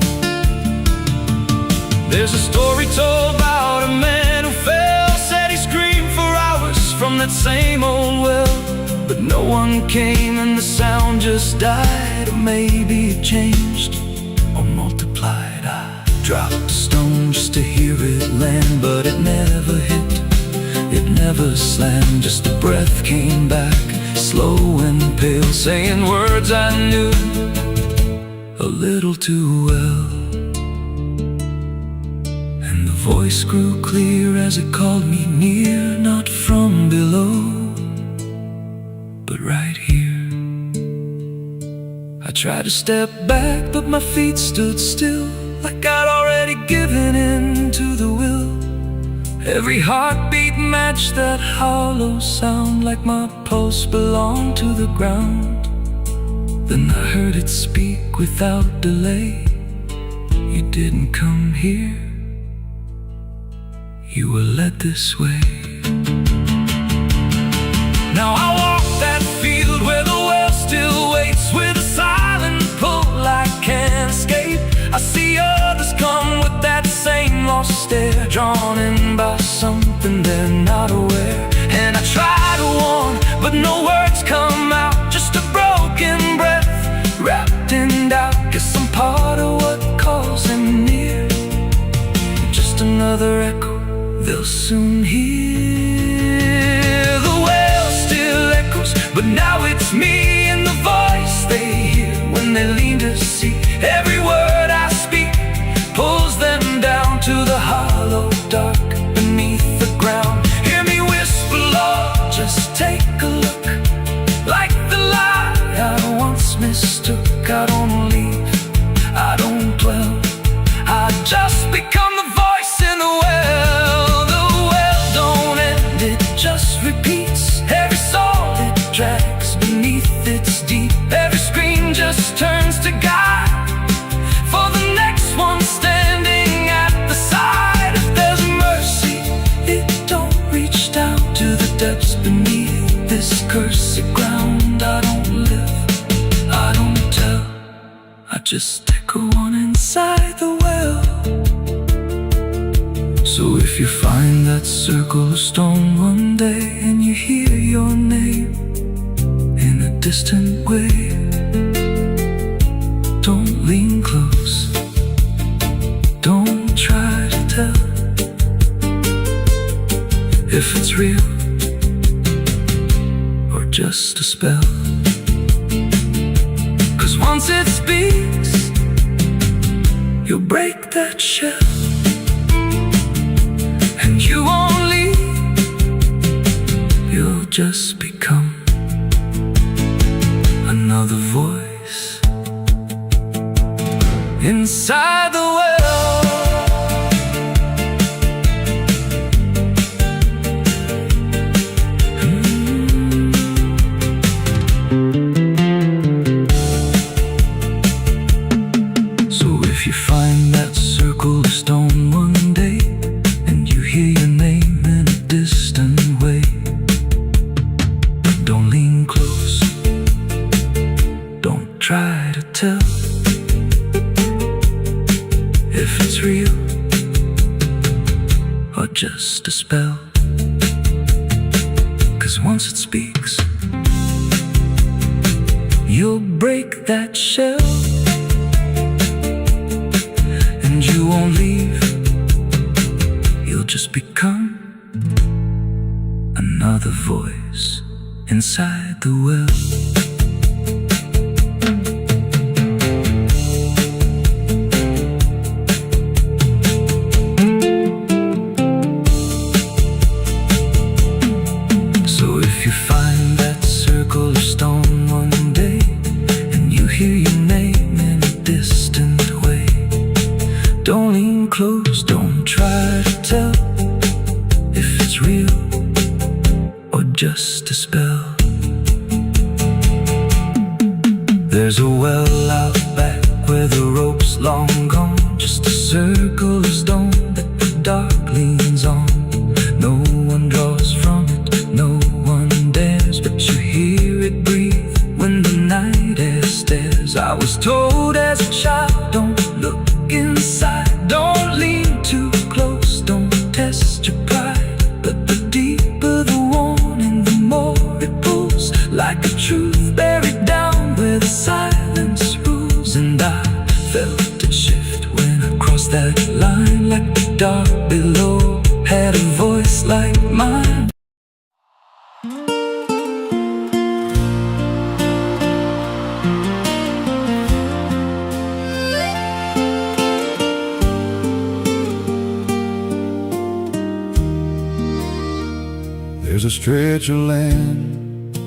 [SPEAKER 1] There's a story told about a man who fell, said he screamed for hours from that same old well, but no one came and the sound just died. Or maybe it changed or multiplied. I dropped a stone just to hear it land, but it never hit, it never slammed. Just a breath came back, slow and pale, saying words I knew a little too well. And the voice grew clear as it called me near, not from below, but right here. I tried to step back, but my feet stood still, like I'd already given in to the will. Every heartbeat matched that hollow sound, like my pulse belonged to the ground. Then I heard it speak without delay: you didn't come here, you were led this way. Now I walk that field where the well still waits, with a silent pull I can't escape. I see others come with that same lost stare, drawn in by something they're not aware. And I try to warn, but no words come out, just a broken breath wrapped in doubt. Guess I'm part of what calls him near, just another echo they'll soon hear. The well still echoes, but now it's me and the voice they hear when they lean to see. Every word I speak pulls them down to the hollow dark beneath the ground. Hear me whisper, Lord, just take a look, like the lie I once mistook. I don't leave, I don't dwell, I just become the voice in the well. The well don't end, it just repeats. Every just echo on inside the well. So if you find that circle of stone one day and you hear your name in a distant way, don't lean close, don't try to tell if it's real or just a spell. 'Cause once it speaks, you'll break that shell, and you won't leave, you'll just become another voice inside the well. So if you find that circle of stone one day and you hear your name in a distant way, don't lean close, don't try to tell if it's real or just a spell. 'Cause once it speaks, you'll break that shell, and you won't leave, you'll just become another voice inside the well. Don't lean close, don't try to tell if it's real or just a spell. There's a well out back where the rope's long gone, just a circle of stone that the dark leans on. No one draws from it, no one dares, but you hear it breathe when the night air stares. I was told as a child, don't look inside, don't lean too close, don't test your pride. But the deeper the warning, the more it pulls, like a truth buried down where the silence rules. And I felt it shift when I crossed that line, like the dark below had a voice like mine. There's a stretch of land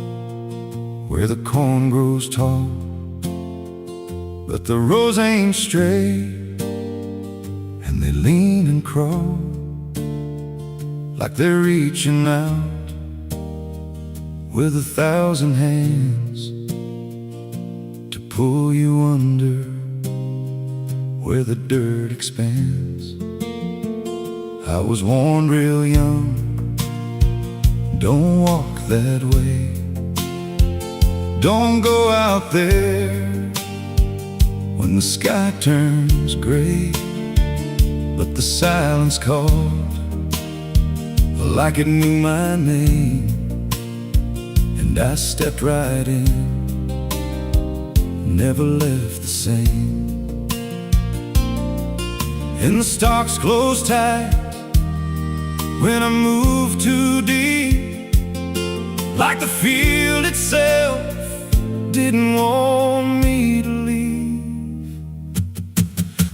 [SPEAKER 1] where the corn grows tall, but the rows ain't straight, and they lean and crawl like they're reaching out with 1,000 hands to pull you under where the dirt expands. I was warned real young, don't walk that way, don't go out there when the sky turns gray. But the silence called like it knew my name, and I stepped right in, never left the same. And the stalks closed tight when I moved too deep, like the field itself didn't want me to leave.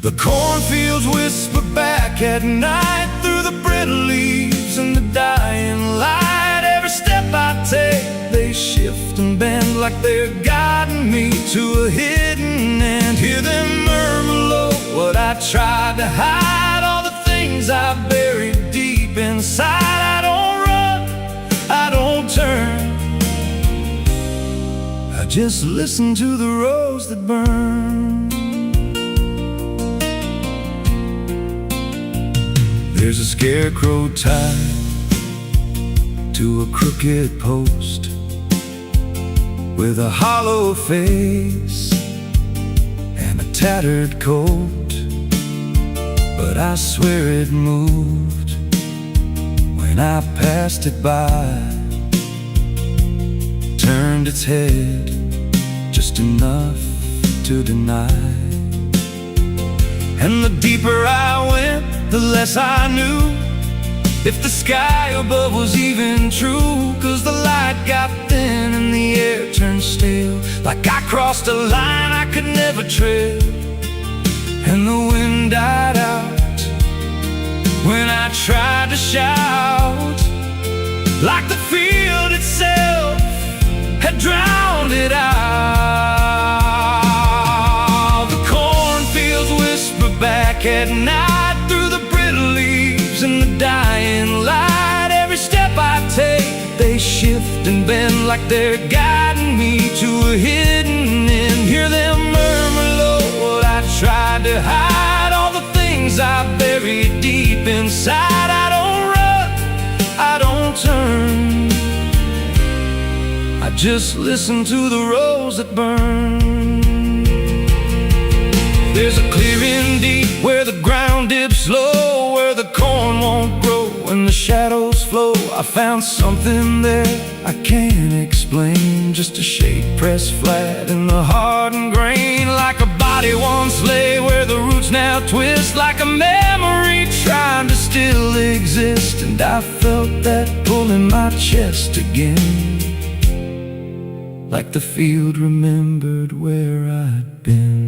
[SPEAKER 1] The cornfields whisper back at night through the brittle leaves and the dying light. Every step I take, they shift and bend like they're guiding me to a hidden end. Hear them murmur low what I tried to hide, all the things I buried deep inside. I don't run, I don't turn, I just listen to the rose that burn. There's a scarecrow tied to a crooked post with a hollow face and a tattered coat, but I swear it moved when I passed it by. Turned its head just enough to deny. And the deeper I went, the less I knew if the sky above was even true. 'Cause the light got thin and the air turned stale, like I crossed a line I could never tread. And the wind died out when I tried to shout, like the field itself had drowned it out. The cornfields whisper back at night through the brittle leaves and the dying light. Every step I take, they shift and bend like they're guiding me to a hidden end. Hear them murmur low what I tried to hide, all the things I buried deep inside. I don't run, I don't turn, I just listen to the rose that burn. There's a clearing deep where the ground dips low, where the corn won't grow and the shadows flow. I found something there I can't explain, just a shade pressed flat in the hardened grain, like a body once lay where the roots now twist, like a memory trying to still exist. And I felt that pull in my chest again, like the field remembered where I'd been.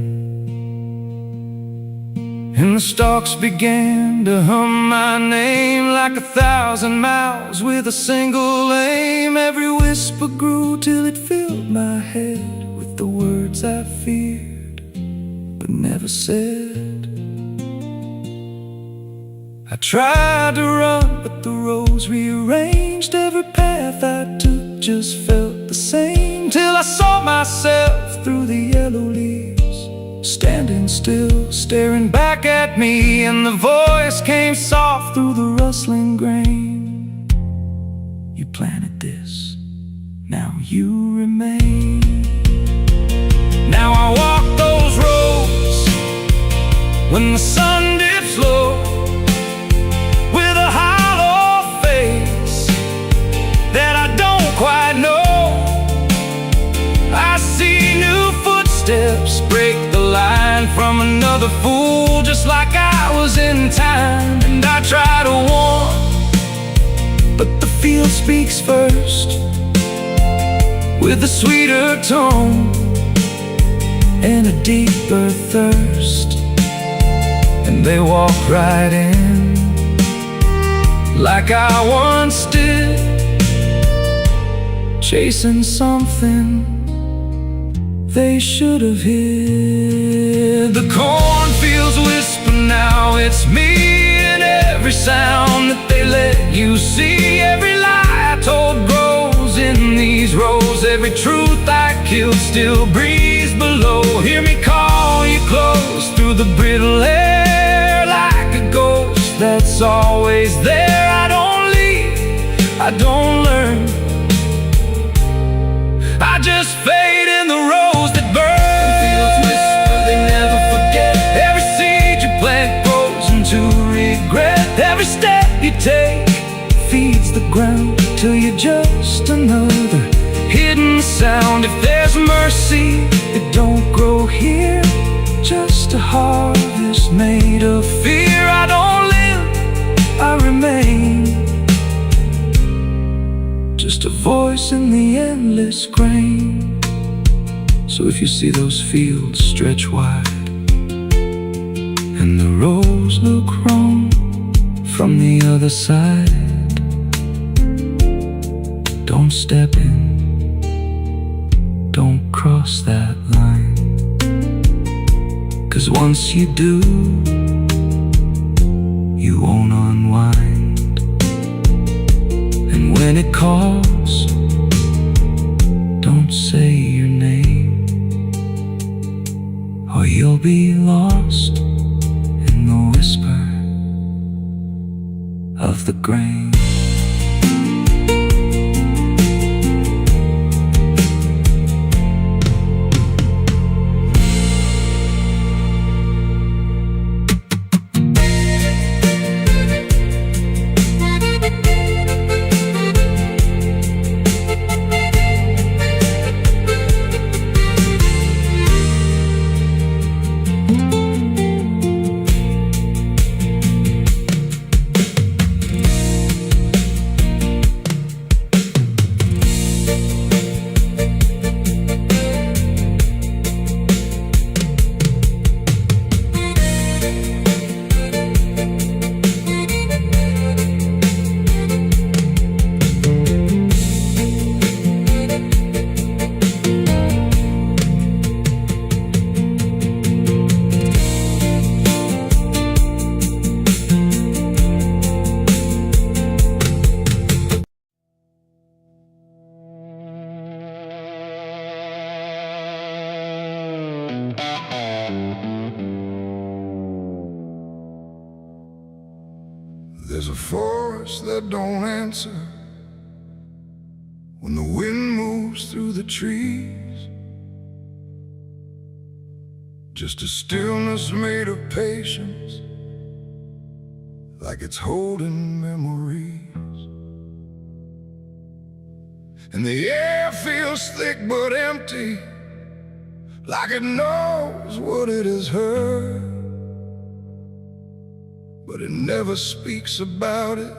[SPEAKER 1] And the stalks began to hum my name like 1,000 mouths with a single aim. Every whisper grew till it filled my head with the words I feared but never said. I tried to run, but the rose rearranged. Every path I took just felt the same, till I saw myself through the yellow leaves, standing still, staring back at me. And the voice came soft through the rustling grain: you planted this, now you remain. Now I walk those roads when the sun dips low, with a hollow face that I don't quite know. I see new footsteps break the line from another fool, just like I was in time. And I try to warn, but the field speaks first, with a sweeter tone and a deeper thirst. And they walk right in, like I once did, chasing something they should have hid. The cornfields whisper now, it's me, and every sound that they let you see. Every lie I told grows in these rows, every truth I killed still breathes below. Hear me call you close through the brittle air, like a ghost that's always there. I don't leave, I don't learn, I just fade in the rose that burns. Fields whisper, they never forget. Every seed you plant grows into regret. Every step you take feeds the ground till you're just another hidden sound. If there's mercy, it don't grow here, just a harvest made of fear. I don't live, I remain, just a voice in the endless grain. So if you see those fields stretch wide and the rows look wrong from the other side, don't step in, don't cross that line. 'Cause once you do, you won't unwind. And when it calls, don't say your name, or you'll be lost in the whisper of the grain. There's a forest that don't answer when the wind moves through the trees. Just a stillness made of patience, like it's holding memories. And the air feels thick but empty, like it knows what it has heard, but it never speaks about it,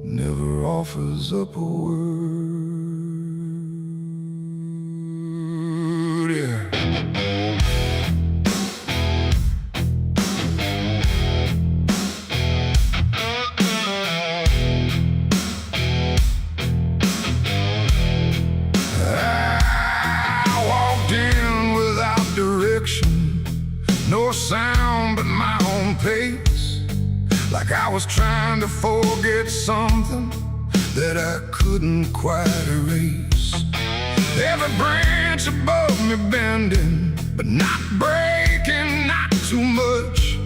[SPEAKER 1] never offers up a word. Yeah. No sound but my own pace, like I was trying to forget something that I couldn't quite erase. Every branch above me bending, but not breaking, not too much,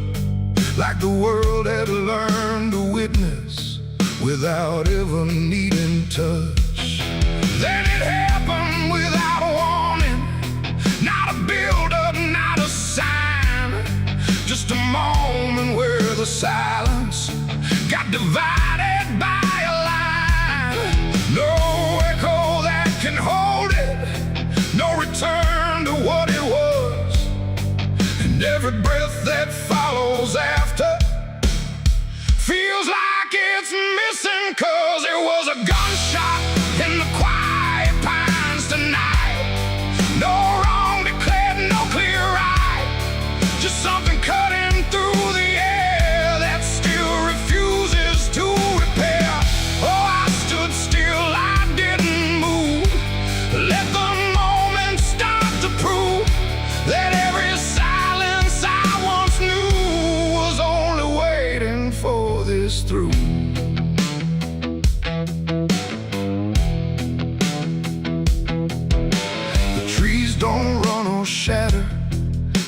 [SPEAKER 1] like the world had learned to witness without ever needing touch. Then it happened without warning, not a build-up, not a sign, just a moment where the silence got divided by a line. No echo that can hold it, no return to what it was. And every breath that follows after feels like it's missing, 'cause it was a gunshot in the quiet pines tonight. No wrong declared, no clear right, just something cutting through the air that still refuses to repair. Oh, I stood still, I didn't move, let the moment start to prove that every silence I once knew was only waiting for this through. The trees don't run or shatter,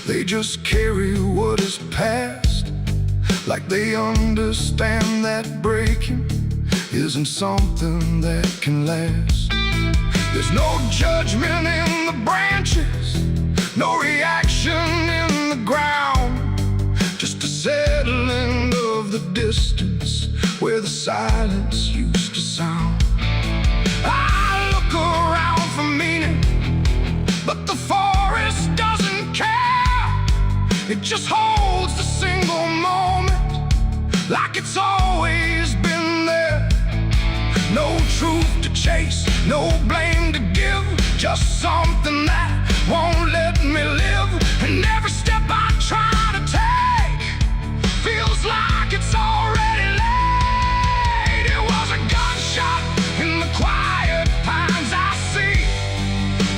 [SPEAKER 1] they just carry what is past, like they understand that breaking isn't something that can last. There's no judgment in the branches, no reaction in the ground, just a settling of the distance where the silence used to sound. I look around for meaning, but the forest doesn't care. It just holds the single moment, like it's always been there. No truth to chase, no blame to give, just something that won't let me live. And every step I try to take feels like it's already late. It was a gunshot in the quiet pines I see.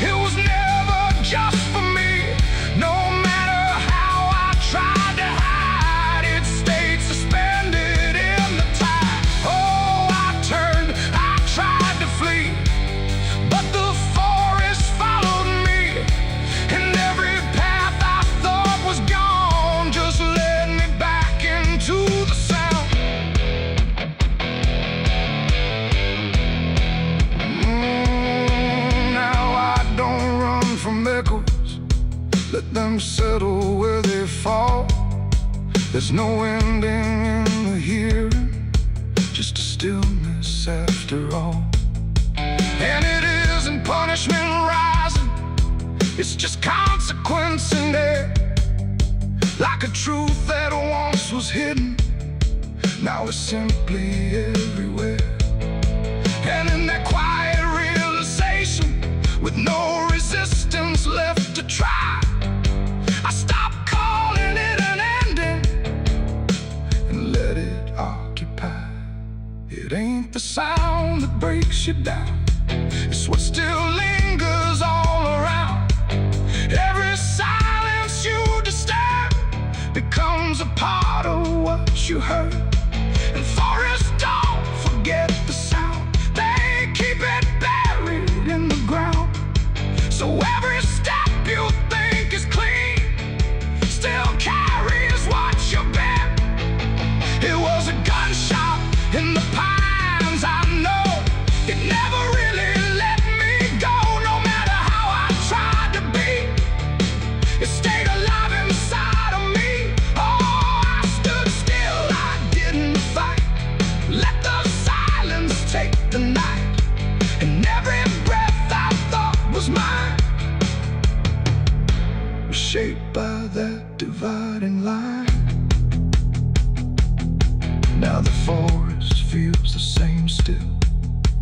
[SPEAKER 1] It was never just for me. No matter how I tried to hide, it stayed suspended in the tide. Oh, I turned, I tried to flee, but the forest followed me, and every path I thought was gone just led me back into the sound. Now I don't run from echoes, let them settle where they fall. There's no ending in the hearing, just a stillness after all. And it isn't punishment rising, it's just consequence in there, like a truth that once was hidden, now it's simply everywhere. And in that quiet realization, with no resistance left to try, I stopped calling it an ending and let it occupy. It ain't the sound that breaks you down, it's what still lingers all around. Every silence you disturb becomes a part of what you heard. And forests don't forget the sound, they keep it buried in the ground. So every step you think is clean still carries what Now the forest feels the same still,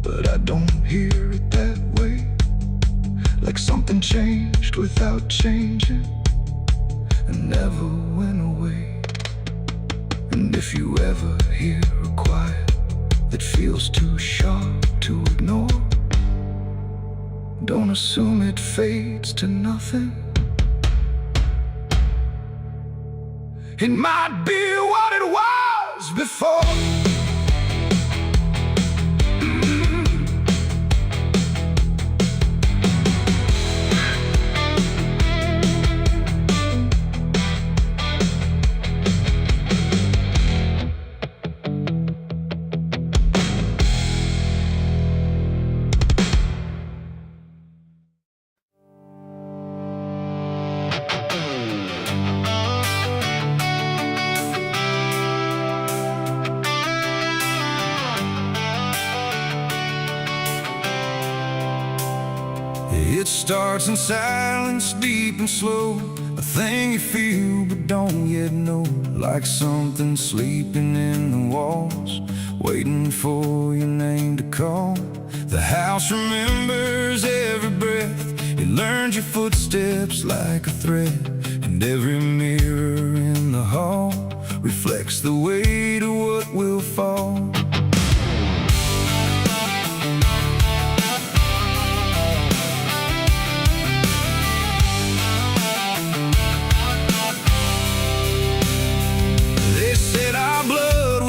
[SPEAKER 1] but I don't hear it that way. Like something changed without changing and never went away. And if you ever hear a quiet that feels too sharp to ignore, don't assume it fades to nothing. It might be what it was before. It starts in silence, deep and slow, a thing you feel but don't yet know. Like something sleeping in the walls, waiting for your name to call. The house remembers every breath, it learns your footsteps like a thread. And every mirror in the hall reflects the weight of what will fall.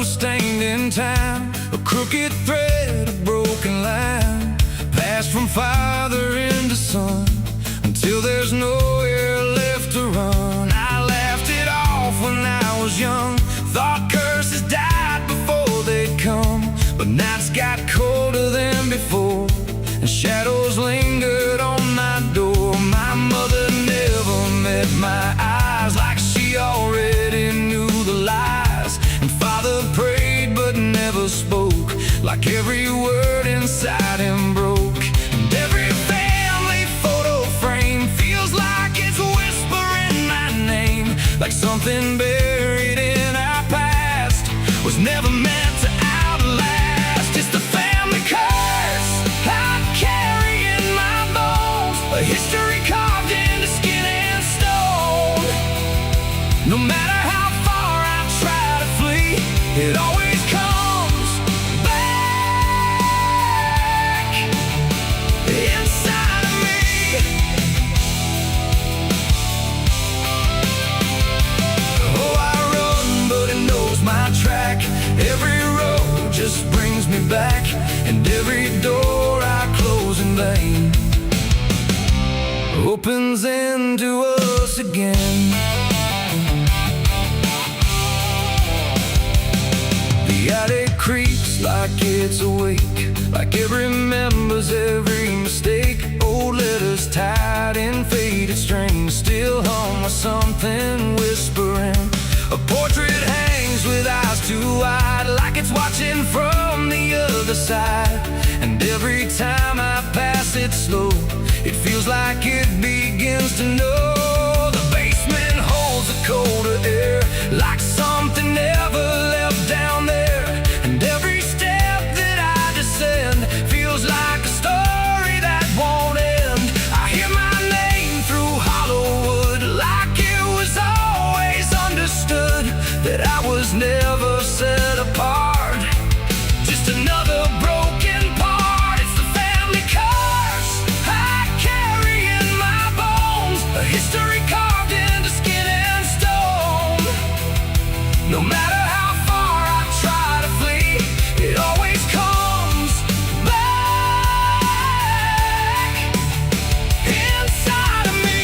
[SPEAKER 1] Stained in time, a crooked thread, a broken line, passed from father into son, until there's nowhere left to run. I laughed it off when I was young, thought curses died before they'd come. But nights got colder than before, and shadows lingered on my door. My mother never met my eyes, like she already knew the lies. And father prayed but never spoke, like every word inside him broke. And every family photo frame feels like it's whispering my name, like something buried in our past was never meant to outlast. It's the family curse I carry in my bones, a history carved into skin and stone. No matter how far I try to flee, it always comes back inside of me. Oh, I run, but it knows my track. Every road just brings me back, and every door I close in vain opens into us again. The attic creaks like it's awake, like it remembers every mistake. Old letters tied in faded strings still hum with something whispering. A portrait hangs with eyes too wide, like it's watching from the other side. And every time I pass it slow, it feels like it begins to know. The basement holds a colder air, like something never left down there. And every step that I descend feels like a story that won't end. I hear my name through hollow wood, like it was always understood that I was never set apart, just another broken part. It's the family curse I carry in my bones, a history carved into skin and stone. No matter how far I try to flee, it always comes back inside of me.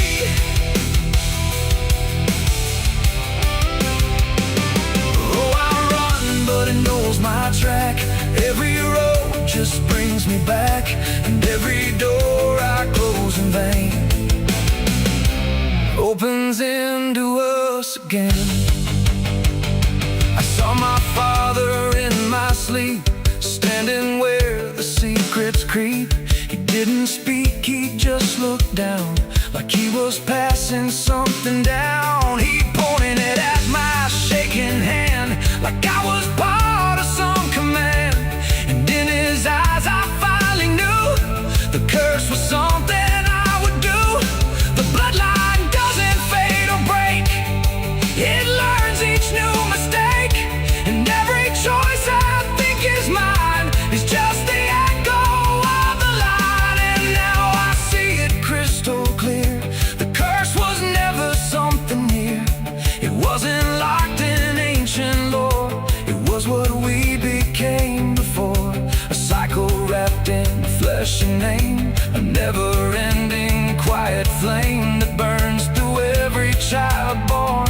[SPEAKER 1] Oh, I run, but it knows my track. Every road just brings me back, and every door I close in vain opens into us again. I saw my father in my sleep, standing where the secrets creep. He didn't speak, he just looked down, like he was passing something down. He pointed it at my shaking hand, like I was part just your name, a never-ending quiet flame that burns through every child born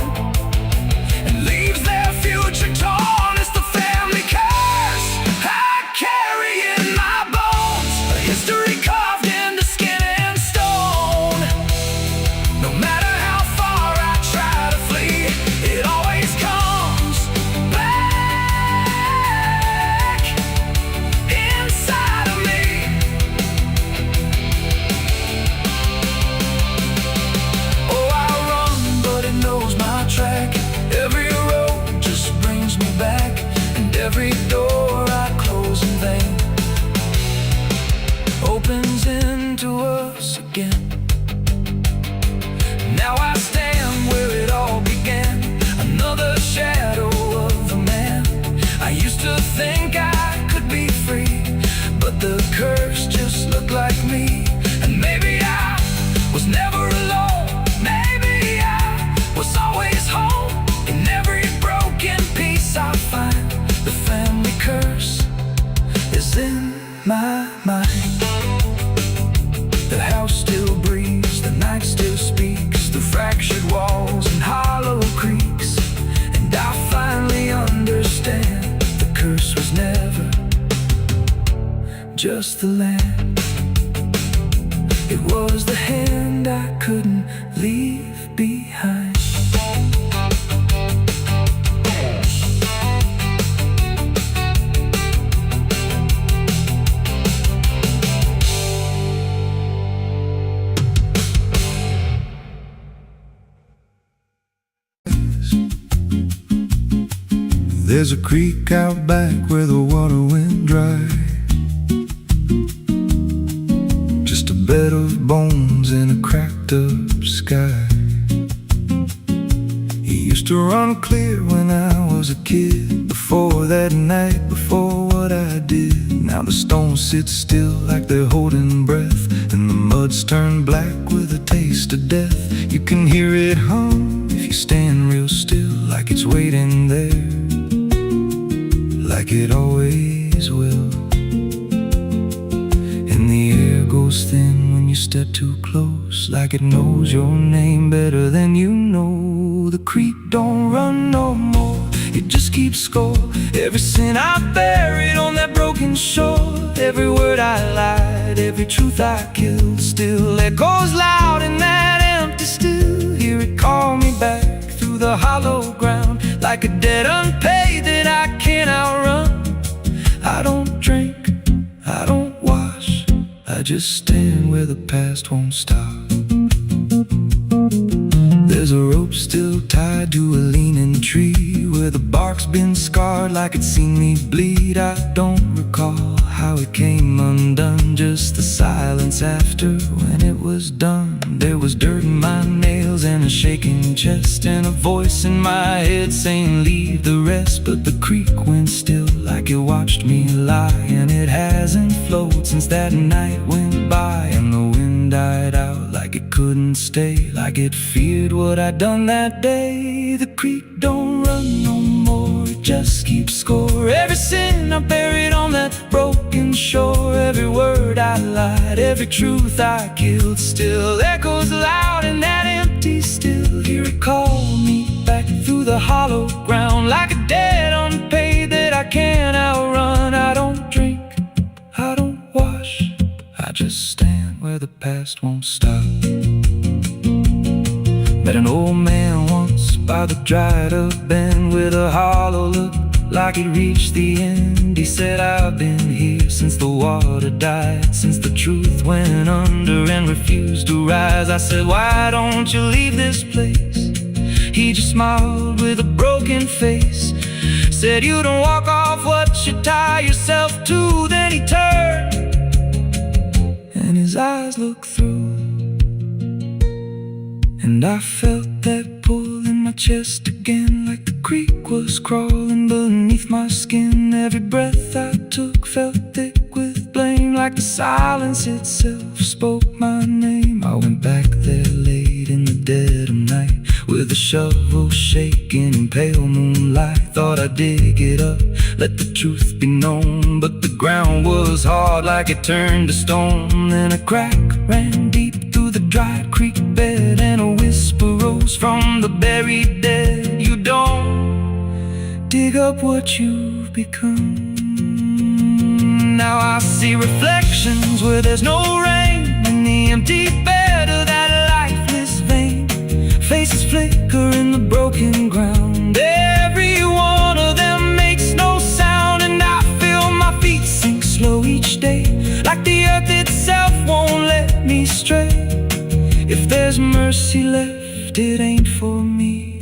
[SPEAKER 1] and leaves their future torn. It's the family curse I carry in my bones, a history carved into skin and stone. No matter how far I try to flee, it always comes back inside of me. Oh, I run, but it knows my track. Every road just brings me back, and every door I close in vain opens into us again. Now I stand where it all began, another shadow of a man. I used to think I could be free, but the curse just looked like me. And maybe I was never alone, maybe I was always home. In every broken piece I find, the family curse is in my mind. The house still breathes, the night still speaks through fractured walls and hollow creaks. And I finally understand the curse was never just the land. It was the hand I couldn't leave behind.
[SPEAKER 2] There's a creek out back where the water went dry, just a bed of bones in a cracked up sky. He used to run clear when I was a kid, before that night, before what I did. Now the stones sit still like they're holding breath, and the mud's turned black with a taste of death. You can hear it hum if you stand real still, like it's waiting there, like it always will. And the air goes thin when you step too close, like it knows your name better than you know. The creek don't run no more, it just keeps score. Every sin I buried on that broken shore, every word I lied, every truth I killed, still echoes loud in that empty still. Hear it call me back through the hollow ground, like a debt unpaid that I can't outrun. I don't drink, I don't wash, I just stand where the past won't stop. There's a rope still tied to a leaning tree, where the bark's been scarred like it's seen me bleed. I don't recall how it came undone, just the silence after when it was done. There was dirt in my nails and a shaking chest, and a voice in my head saying leave the rest. But the creek went still like it watched me lie, and it hasn't flowed since that night went by. And the wind died out like it couldn't stay, like it feared what I'd done that day. The creek don't run no more, it just keeps score. Every sin I buried on that broken shore, every word I lied, every truth I killed, still echoes loud in that empty still. Hear it call me back through the hollow ground, like a debt unpaid that I can't outrun. I don't drink, I don't wash, I just stand where the past won't stop. Met an old man once by the dried up bend, with a hollow look like he'd reached the end. He said, I've been here since the water died, since the truth went under and refused to rise. I said, why don't you leave this place? He just smiled with a broken face, said, you don't walk off what you tie yourself to. Then he turned and his eyes looked through, and I felt that pull in my chest again, like the creek was crawling beneath my skin. Every breath I took felt thick with blame, like the silence itself spoke my name. I went back there late in the dead of night, with a shovel shaking in pale moonlight. Thought I'd dig it up, let the truth be known, but the ground was hard like it turned to stone. Then a crack ran deep through the dry creek bed, and a whisper rose from the buried dead. You don't dig up what you've become. Now I see reflections where there's no rain, in the empty bed of that lifeless vein. Faces flicker in the broken ground, every one of them makes no sound. And I feel my feet sink slow each day, like the earth itself won't let me stray. If there's mercy left, it ain't for me,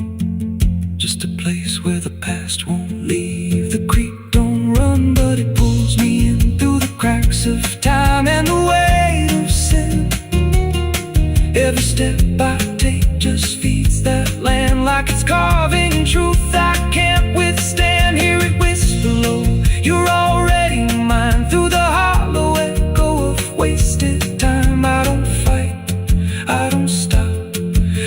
[SPEAKER 2] just a place where the past won't leave. The creek don't run, but it pulls me in through the cracks of time and the weight of sin. Every step I take just feeds that land like it's carving truth I can't withstand. Hear it whisper low, you're already mine, through the hollow echo of wasted time. I don't fight, I don't stop,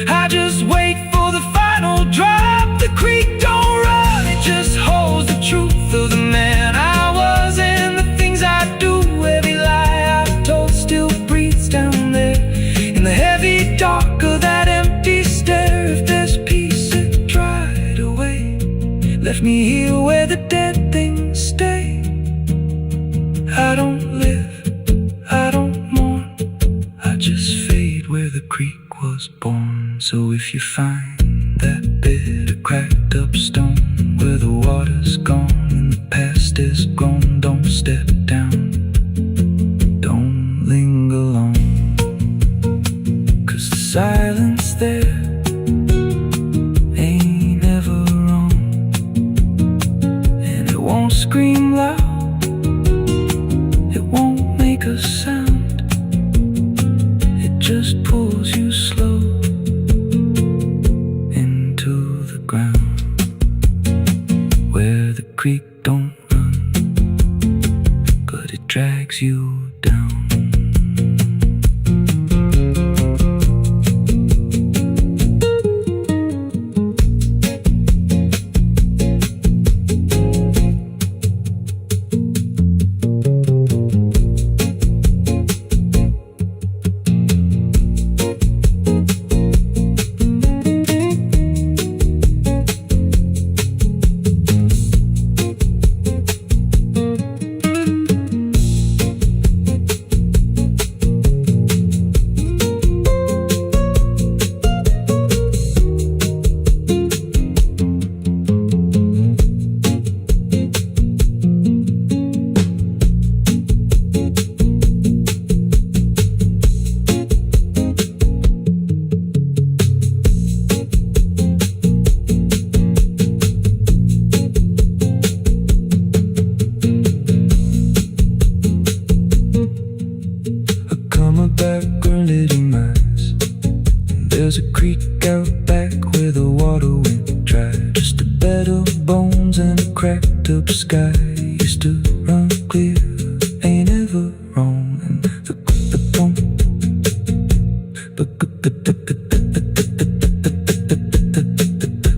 [SPEAKER 2] I just wait for the final drop. The creek don't run, it just holds the truth of the man I was and the things I do. Every lie I told still breathes down there in the heavy dark of that empty stare. If there's peace, it dried away, left me here where the dead things stay. I don't live, I don't mourn, I just fade where the creek was born. So if you find that bit of cracked up stone where the water's gone and the past is grown, don't step down, don't linger long, 'cause the silence there ain't ever wrong, and it won't scream loud, it won't make a sound, it just pulls you slow into the ground. Where the creek don't run, but it drags you down. There's a creek out back where the water went dry, just a bed of bones and a cracked up sky. Used to run clear, ain't ever wrong, and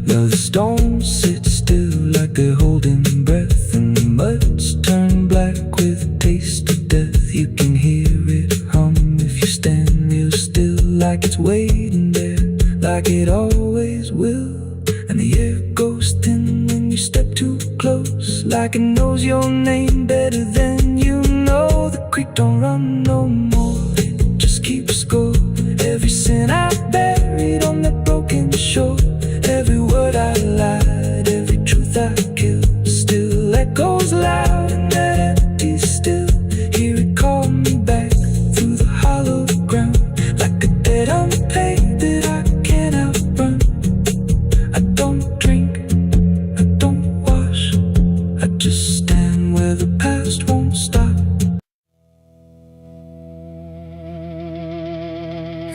[SPEAKER 2] now the stones sit still like they're holding breath, and the mud's turned black with a taste of death. You can hear it hum if you stand real still, like it's waiting there, like it always will. And the air goes thin when you step too close, like it knows your name better than you know. The creek don't run no more, it just keeps score. Every sin I buried on that broken shore, every word I lied, every truth I killed, still echoes loud in that empty still. Hear it call me back through the hollow ground, like a debt unpaid that I can't outrun. I don't drink, I don't wash, I just stand where the past won't stop.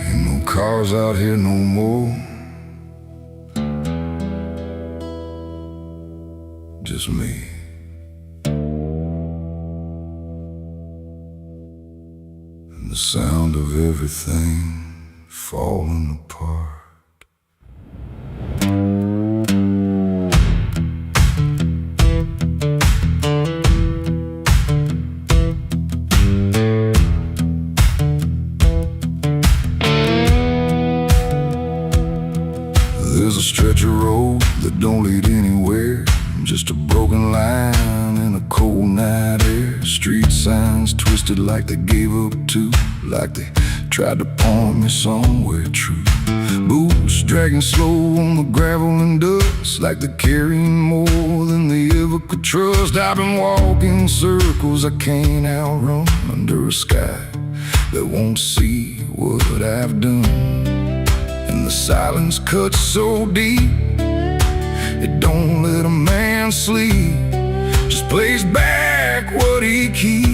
[SPEAKER 1] Ain't no cars out here no more, just me. And the sound of everything falling apart. anywhere. Just a broken line in a cold night air. Street signs twisted like they gave up too, like they tried to point me somewhere true. Boots dragging slow on the gravel and dust, like they're carrying more than they ever could trust. I've been walking circles I can't outrun, under a sky that won't see what I've done. And the silence cuts so deep, it don't let a man sleep, just plays back what he keeps.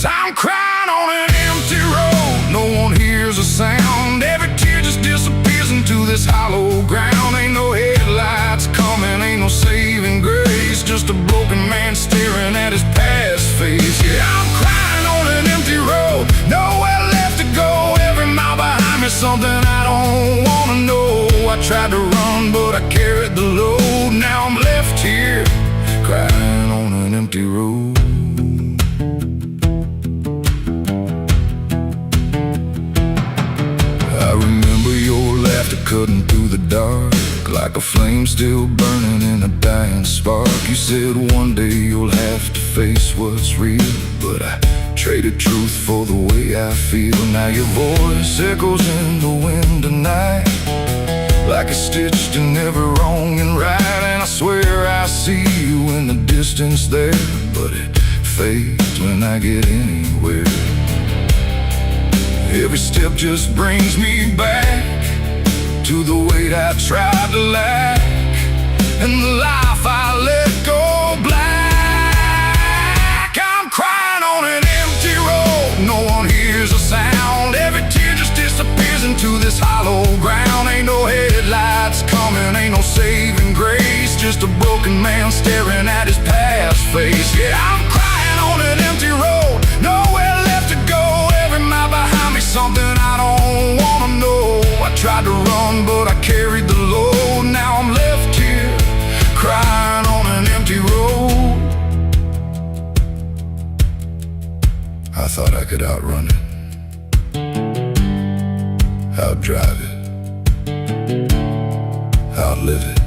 [SPEAKER 1] I'm crying on an empty road, no one hears a sound. Every tear just disappears into this hollow ground. Ain't no headlights coming, ain't no saving grace, just a broken man staring at his past face. Yeah, I'm crying on an empty road, nowhere left to go. Every mile behind me, something I don't wanna know. I tried to run, but I carried the load. Now I'm left here, crying on an empty road. I remember your laughter cutting through the dark, like a flame still burning in a dying spark. You said one day you'll have to face what's real, but I traded truth for the way I feel. Now your voice echoes in the wind tonight, like it's stitched in every wrong and right. And I swear I see you in the distance there, but it fades when I get anywhere. Every step just brings me back to the weight I tried to lack, and the life I let go black. I'm crying on an empty road, no one hears a sound. Every tear just disappears into this hollow ground. Ain't no headlights coming, ain't no saving grace, just a broken man staring at his past face. Yeah, I'm crying on an empty road, nowhere left to go. Every mile behind me, something I don't wanna know. I tried to run, but I carried the load. Now I'm left here, crying on an empty road. I thought I could outrun it, outdrive it, outlive it,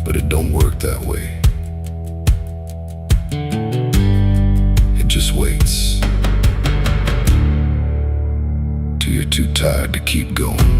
[SPEAKER 1] but it don't work that way. It just waits till you're too tired to keep going.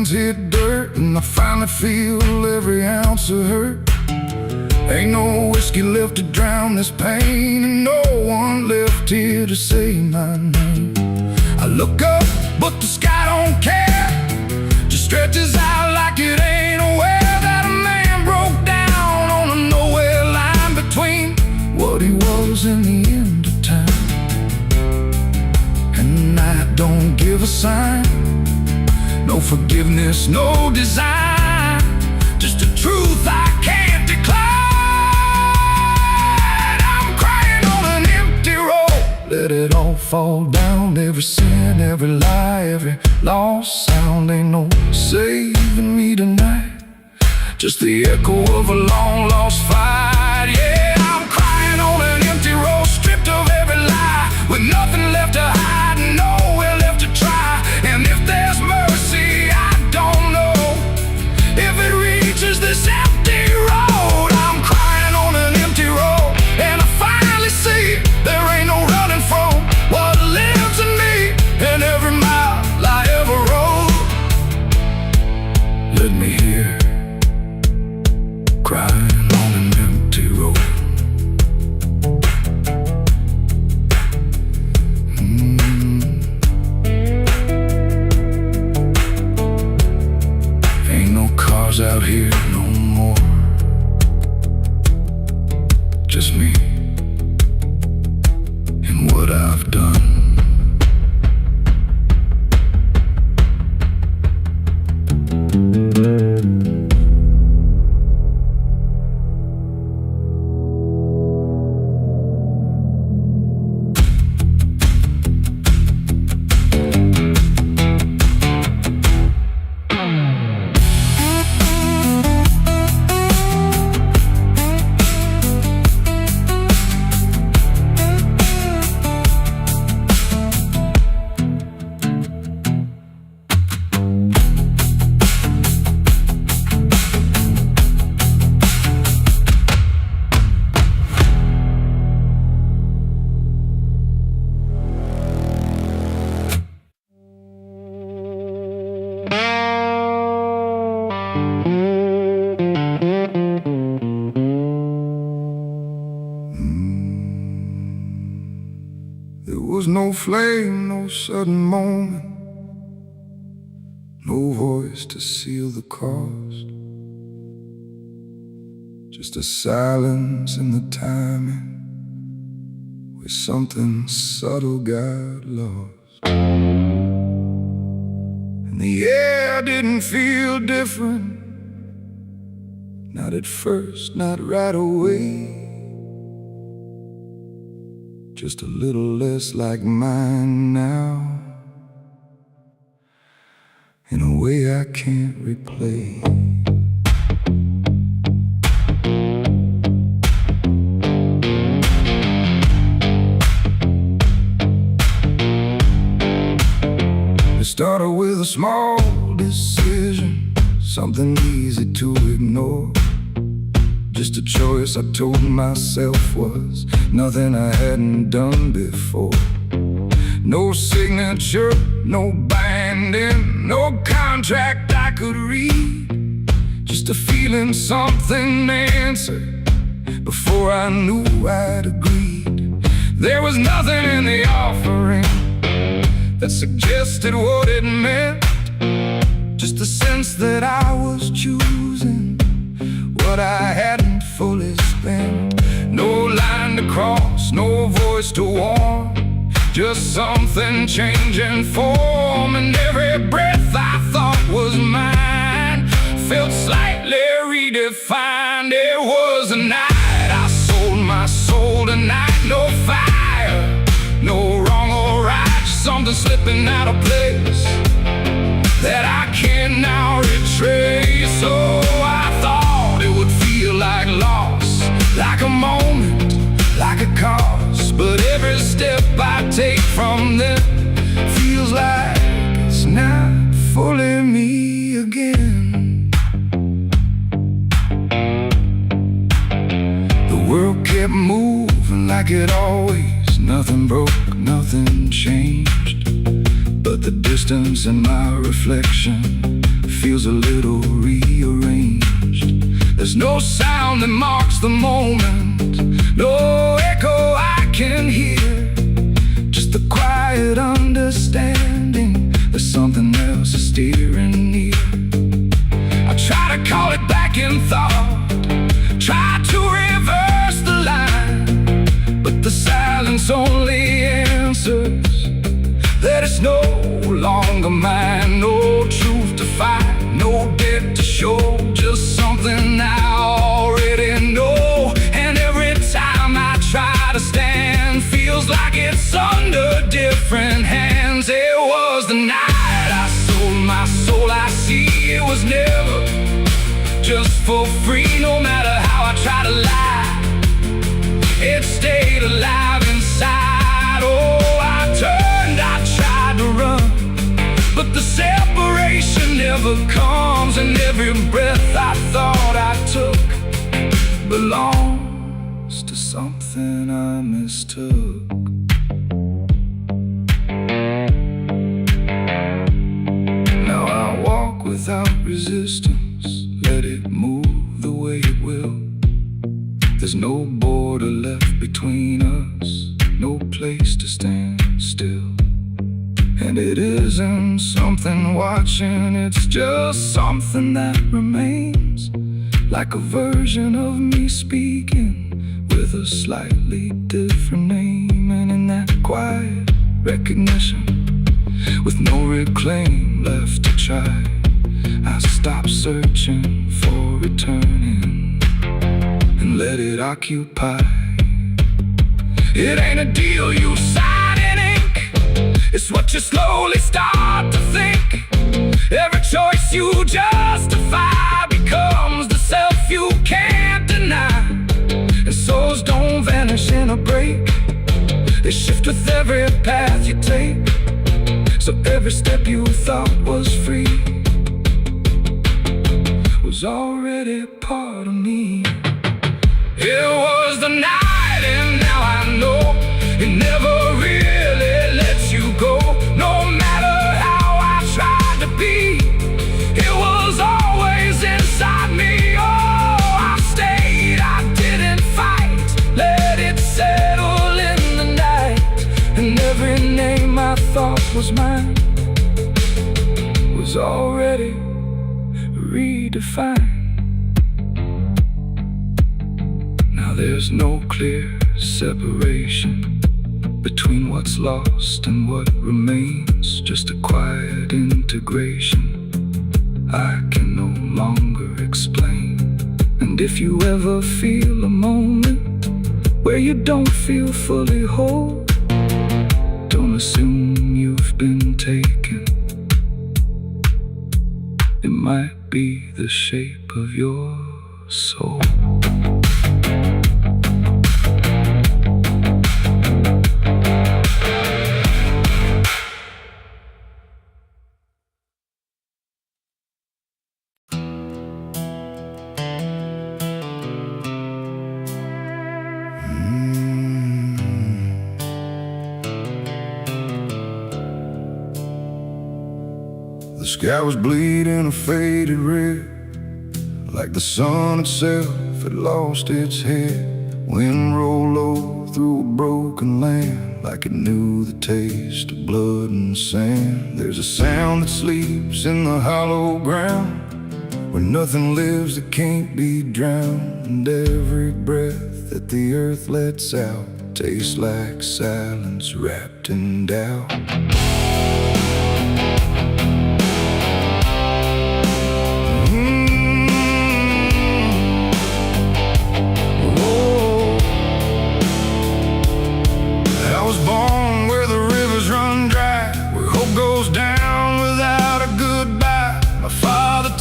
[SPEAKER 1] Hit dirt, and I finally feel every ounce of hurt. Ain't no whiskey left to drown this pain, and no one left here to say my name. I look up, but the sky don't care, just stretches out like it ain't aware that a man broke down on a nowhere line between what he was and the end of time. And the night don't give a sign, no forgiveness, no design, just a truth I can't decline. I'm crying on an empty road, let it all fall down. Every sin, every lie, every lost sound. Ain't no saving me tonight, just the echo of a long lost fight. Yeah, I'm crying on an empty road, stripped of every lie, with nothing left to hide, nowhere left to try. And if there's mercy, I don't know if it reaches this empty road. I'm crying on an empty road, and I finally see there ain't no running from what lives in me, and every mile I ever rode. Let me hear, crying on an empty road. Out here no more, just me and what I've done. There was no flame, no sudden moment, no voice to seal the cost, just a silence in the timing where something subtle got lost. And the air didn't feel different, not at first, not right away. Just a little less like mine now, in a way I can't replay. It started with a small decision, something easy to ignore. Just a choice I told myself was nothing I hadn't done before. No signature, no binding, no contract I could read. Just a feeling something answered before I knew I'd agreed. There was nothing in the offering that suggested what it meant, just the sense that I was choosing what I hadn't fully spent. No line to cross, no voice to warn, just something changing form. And every breath I thought was mine felt slightly redefined. It was a night I sold my soul tonight. No fire, no wrong or right, just something slipping out of place that I can now retrace. So I thought it would feel like loss, like a moment, like a cause. But every step I take from them feels like it's not fully me again. The world kept moving like it always. Nothing broke, nothing changed, but the distance in my reflection feels a little rearranged. There's no sound that marks the moment, no echo I can hear, just the quiet understanding there's something else is steering near. I try to call it back in thought, try to reverse the line, but the silence only answers that it's no longer mine. No truth to fight, no debt to show, just something I already know. And every time I try to stand, feels like it's under different hands. It was the night I sold my soul. I see it was never just for free. No matter how I try to lie, it stayed alive inside. Oh, I turned, I tried to run, but the separation never comes. And every breath I thought I took belongs to something I mistook. Now I walk without resistance, let it move the way it will. There's no border left between us, no place to stand still. And it isn't something watching, it's just something that remains, like a version of me speaking with a slightly different name. And in that quiet recognition, with no reclaim left to try, I stop searching for returning and let it occupy. It ain't a deal you sign in ink, it's what you slowly start to think. Every choice you justify becomes the self you can't deny. And souls don't vanish in a break, they shift with every path you take. So every step you thought was free was already part of me. It was the night, and now I know it never really lets you go. No matter how I tried to be, it was always in there's no clear separation between what's lost and what remains, just a quiet integration I can no longer explain. And if you ever feel a moment where you don't feel fully whole, don't assume you've been taken. It might be the shape of your soul.
[SPEAKER 2] The sky was bleeding a faded red, like the sun itself had lost its head. Wind rolled low through a broken land, like it knew the taste of blood and sand. There's a sound that sleeps in the hollow ground, where nothing lives that can't be drowned. And every breath that the earth lets out tastes like silence wrapped in doubt.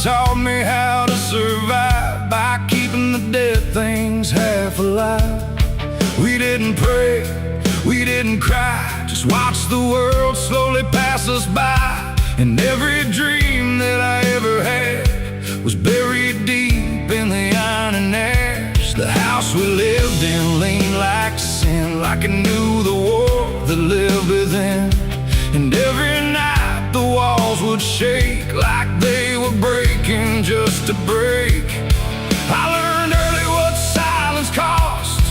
[SPEAKER 1] Taught me how to survive by keeping the dead things half alive. We didn't pray, we didn't cry, just watch the world slowly pass us by. And every dream that I ever had was buried deep in the iron and ash. The house we lived in leaned like sin, like it knew the war that lived within. And every night the walls would shake like they were breaking just to break. I learned early what silence cost,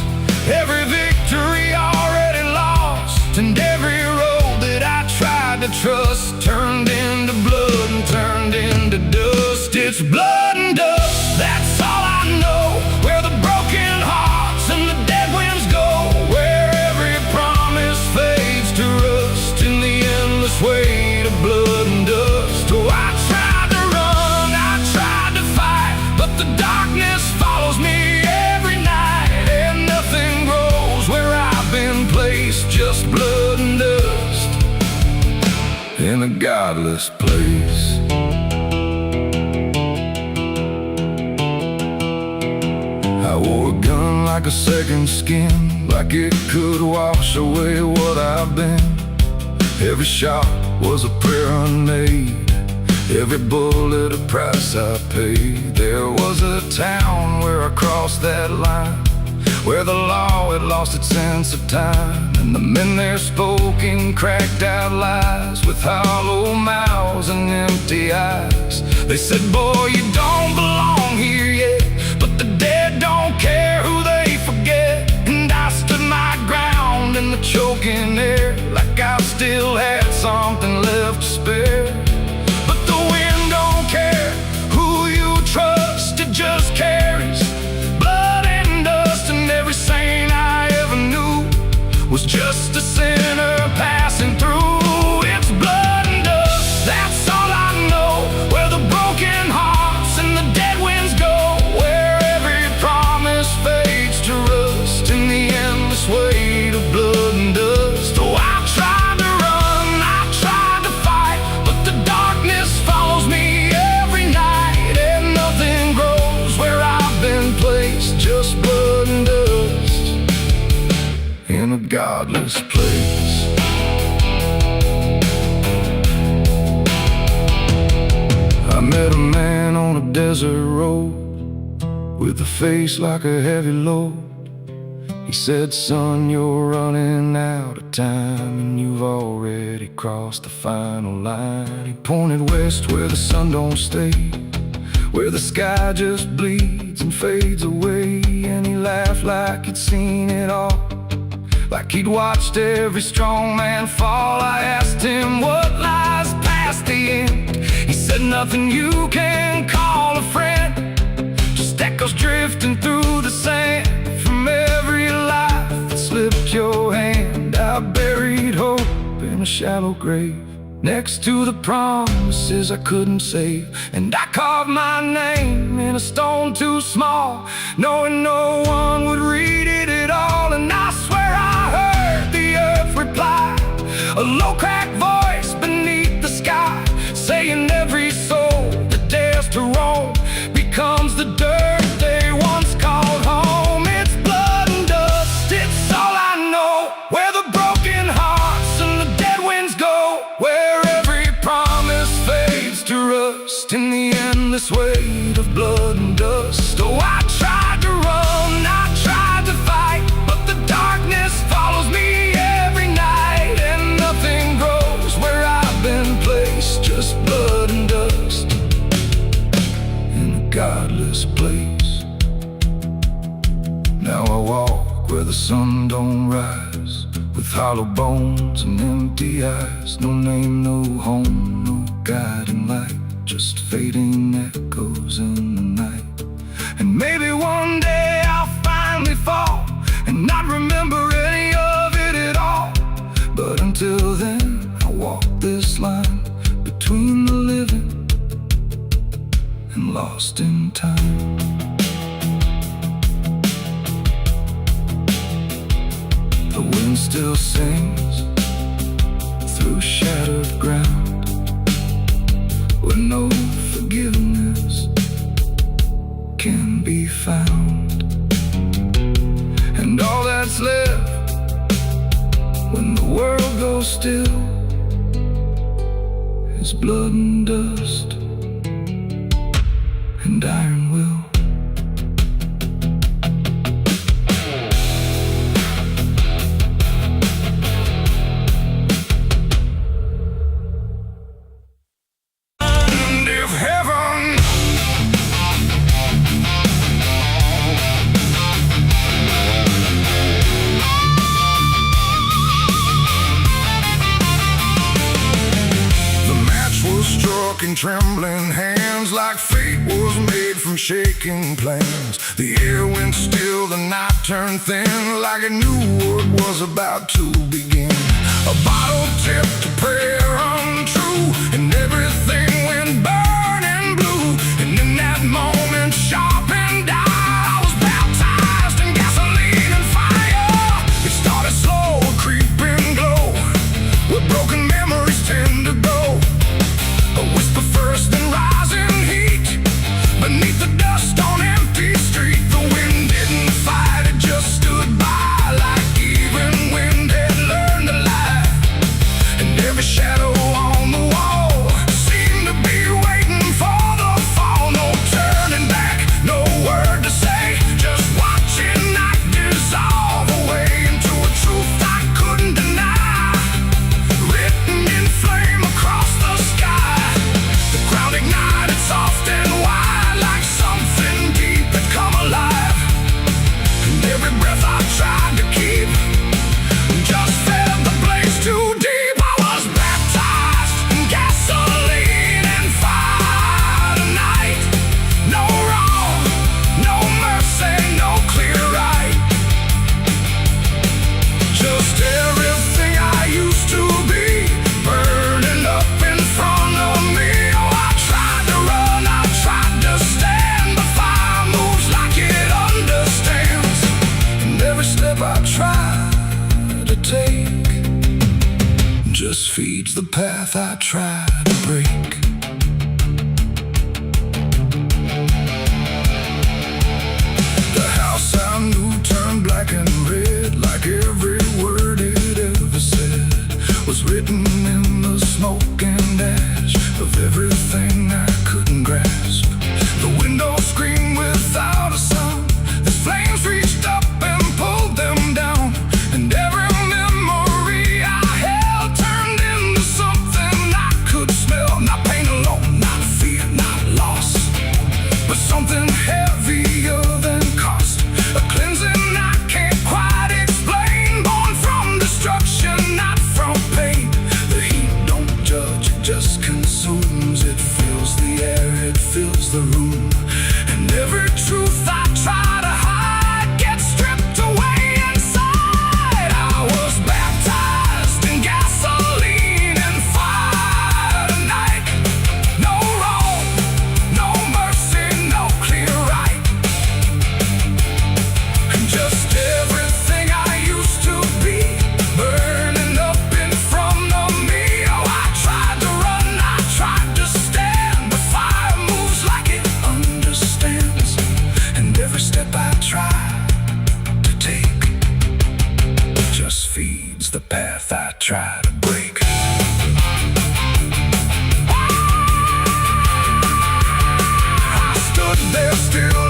[SPEAKER 1] every victory already lost. And every road that I tried to trust turned into blood and turned into dust. It's blood and dust, that's all I know. Where the broken hearts and the dead winds go, where every promise fades to rust in the endless weight of blood and dust. Oh, I tried to run, I tried to fight, but the darkness follows me every night. And nothing grows where I've been placed, just blood and dust in a godless place. I wore a gun like a second skin, like it could wash away what I've been. Every shot was a prayer unmade, every bullet a price I paid. There was a town where I crossed that line, where the law had lost its sense of time. And the men there spoke in cracked out lies, with hollow mouths and empty eyes. They said, boy, you don't belong here yet, but the dead don't care who they forget. And I stood my ground in the choking air, like I still had something left to spare. But the wind don't care who you trust, it just carries blood and dust. And every saint I ever knew was just a sinner passing through. It's blood and dust, that's all I know. Where the broken hearts and the dead winds go, where every promise fades to rust in the endless weight of blood and dust. Oh, I tried to run, I tried to fight, but the darkness follows me every night. And nothing grows where I've been placed, just blood and dust in a godless place. I met a man on a desert road, with a face like a heavy load. He said, son, you're running out of time, and you've already crossed the final line. He pointed west where the sun don't stay, where the sky just bleeds and fades away. And he laughed like he'd seen it all, like he'd watched every strong man fall. I asked him what lies past the end. He said, nothing you can call a friend, just echoes drifting through the sand from a shallow grave, next to the promises I couldn't save. And I carved my name in a stone too small, knowing no one would read it at all. And I swear I heard the earth reply, a low cracked voice beneath the sky, saying every soul that dares to roam becomes the dirt they once called home. It's blood and dust, it's all I know, where the broken hearts and the dead winds go, where every promise fades to rust in the endless weight of blood and dust. Oh, I tried to run, I tried to fight, but the darkness follows me every night, and nothing grows where I've been placed, just blood and dust in a godless place. Now I walk where the sun don't rise, with hollow bones and empty eyes. No name, no home, no guiding light, just fading echoes in the night. And maybe one day I'll finally fall and not remember any of it at all. But until then, I walk this line between the living and lost in time. The wind still sings through shattered ground, where no forgiveness can be found. And all that's left when the world goes still is blood and dust and iron will. And trembling hands, like fate was made from shaking plans. The air went still, the night turned thin, like it knew what was about to begin. A bottle tipped, a prayer untrue, and everything went burning blue. And in that moment, sharp and dire, I was baptized in gasoline and fire. It started slow, a creeping glow, where broken memories tend to go. A whisper first, then rising heat beneath the dust on empty street. The wind didn't fight, it just stood by, like even wind had learned to lie. And every shadow on the wall seemed to be waiting for the fall. No turning back, no word to say, just watching night dissolve away into a truth I couldn't deny, written in flame across the sky. The ground ignited soft and wide, like something deep had come alive. And every breath I tried to keep just fed the blaze too deep. I was baptized in gasoline and fire tonight. No wrong, no mercy, no clear right, just everything I used to be burning up in front of me. Oh, I tried to run, I tried to stand, but fire moves like it understands. And every step I try to take just feeds the path I try to break. The house I knew turned black and red, like every word it ever said was written in the smoke and ash of everything I couldn't grasp. The windows screamed without a sound, the flames reached up and pulled them down. And every memory I held turned into something I could smell. Not pain alone, not fear, not loss, but something heavier than cost. A cleansing I can't quite explain, born from destruction, not from pain. The heat don't judge, it just consumes. It fills the air, it fills the room. And every truth I try to hide gets stripped away inside. I was baptized in gasoline
[SPEAKER 2] try to break. I stood there still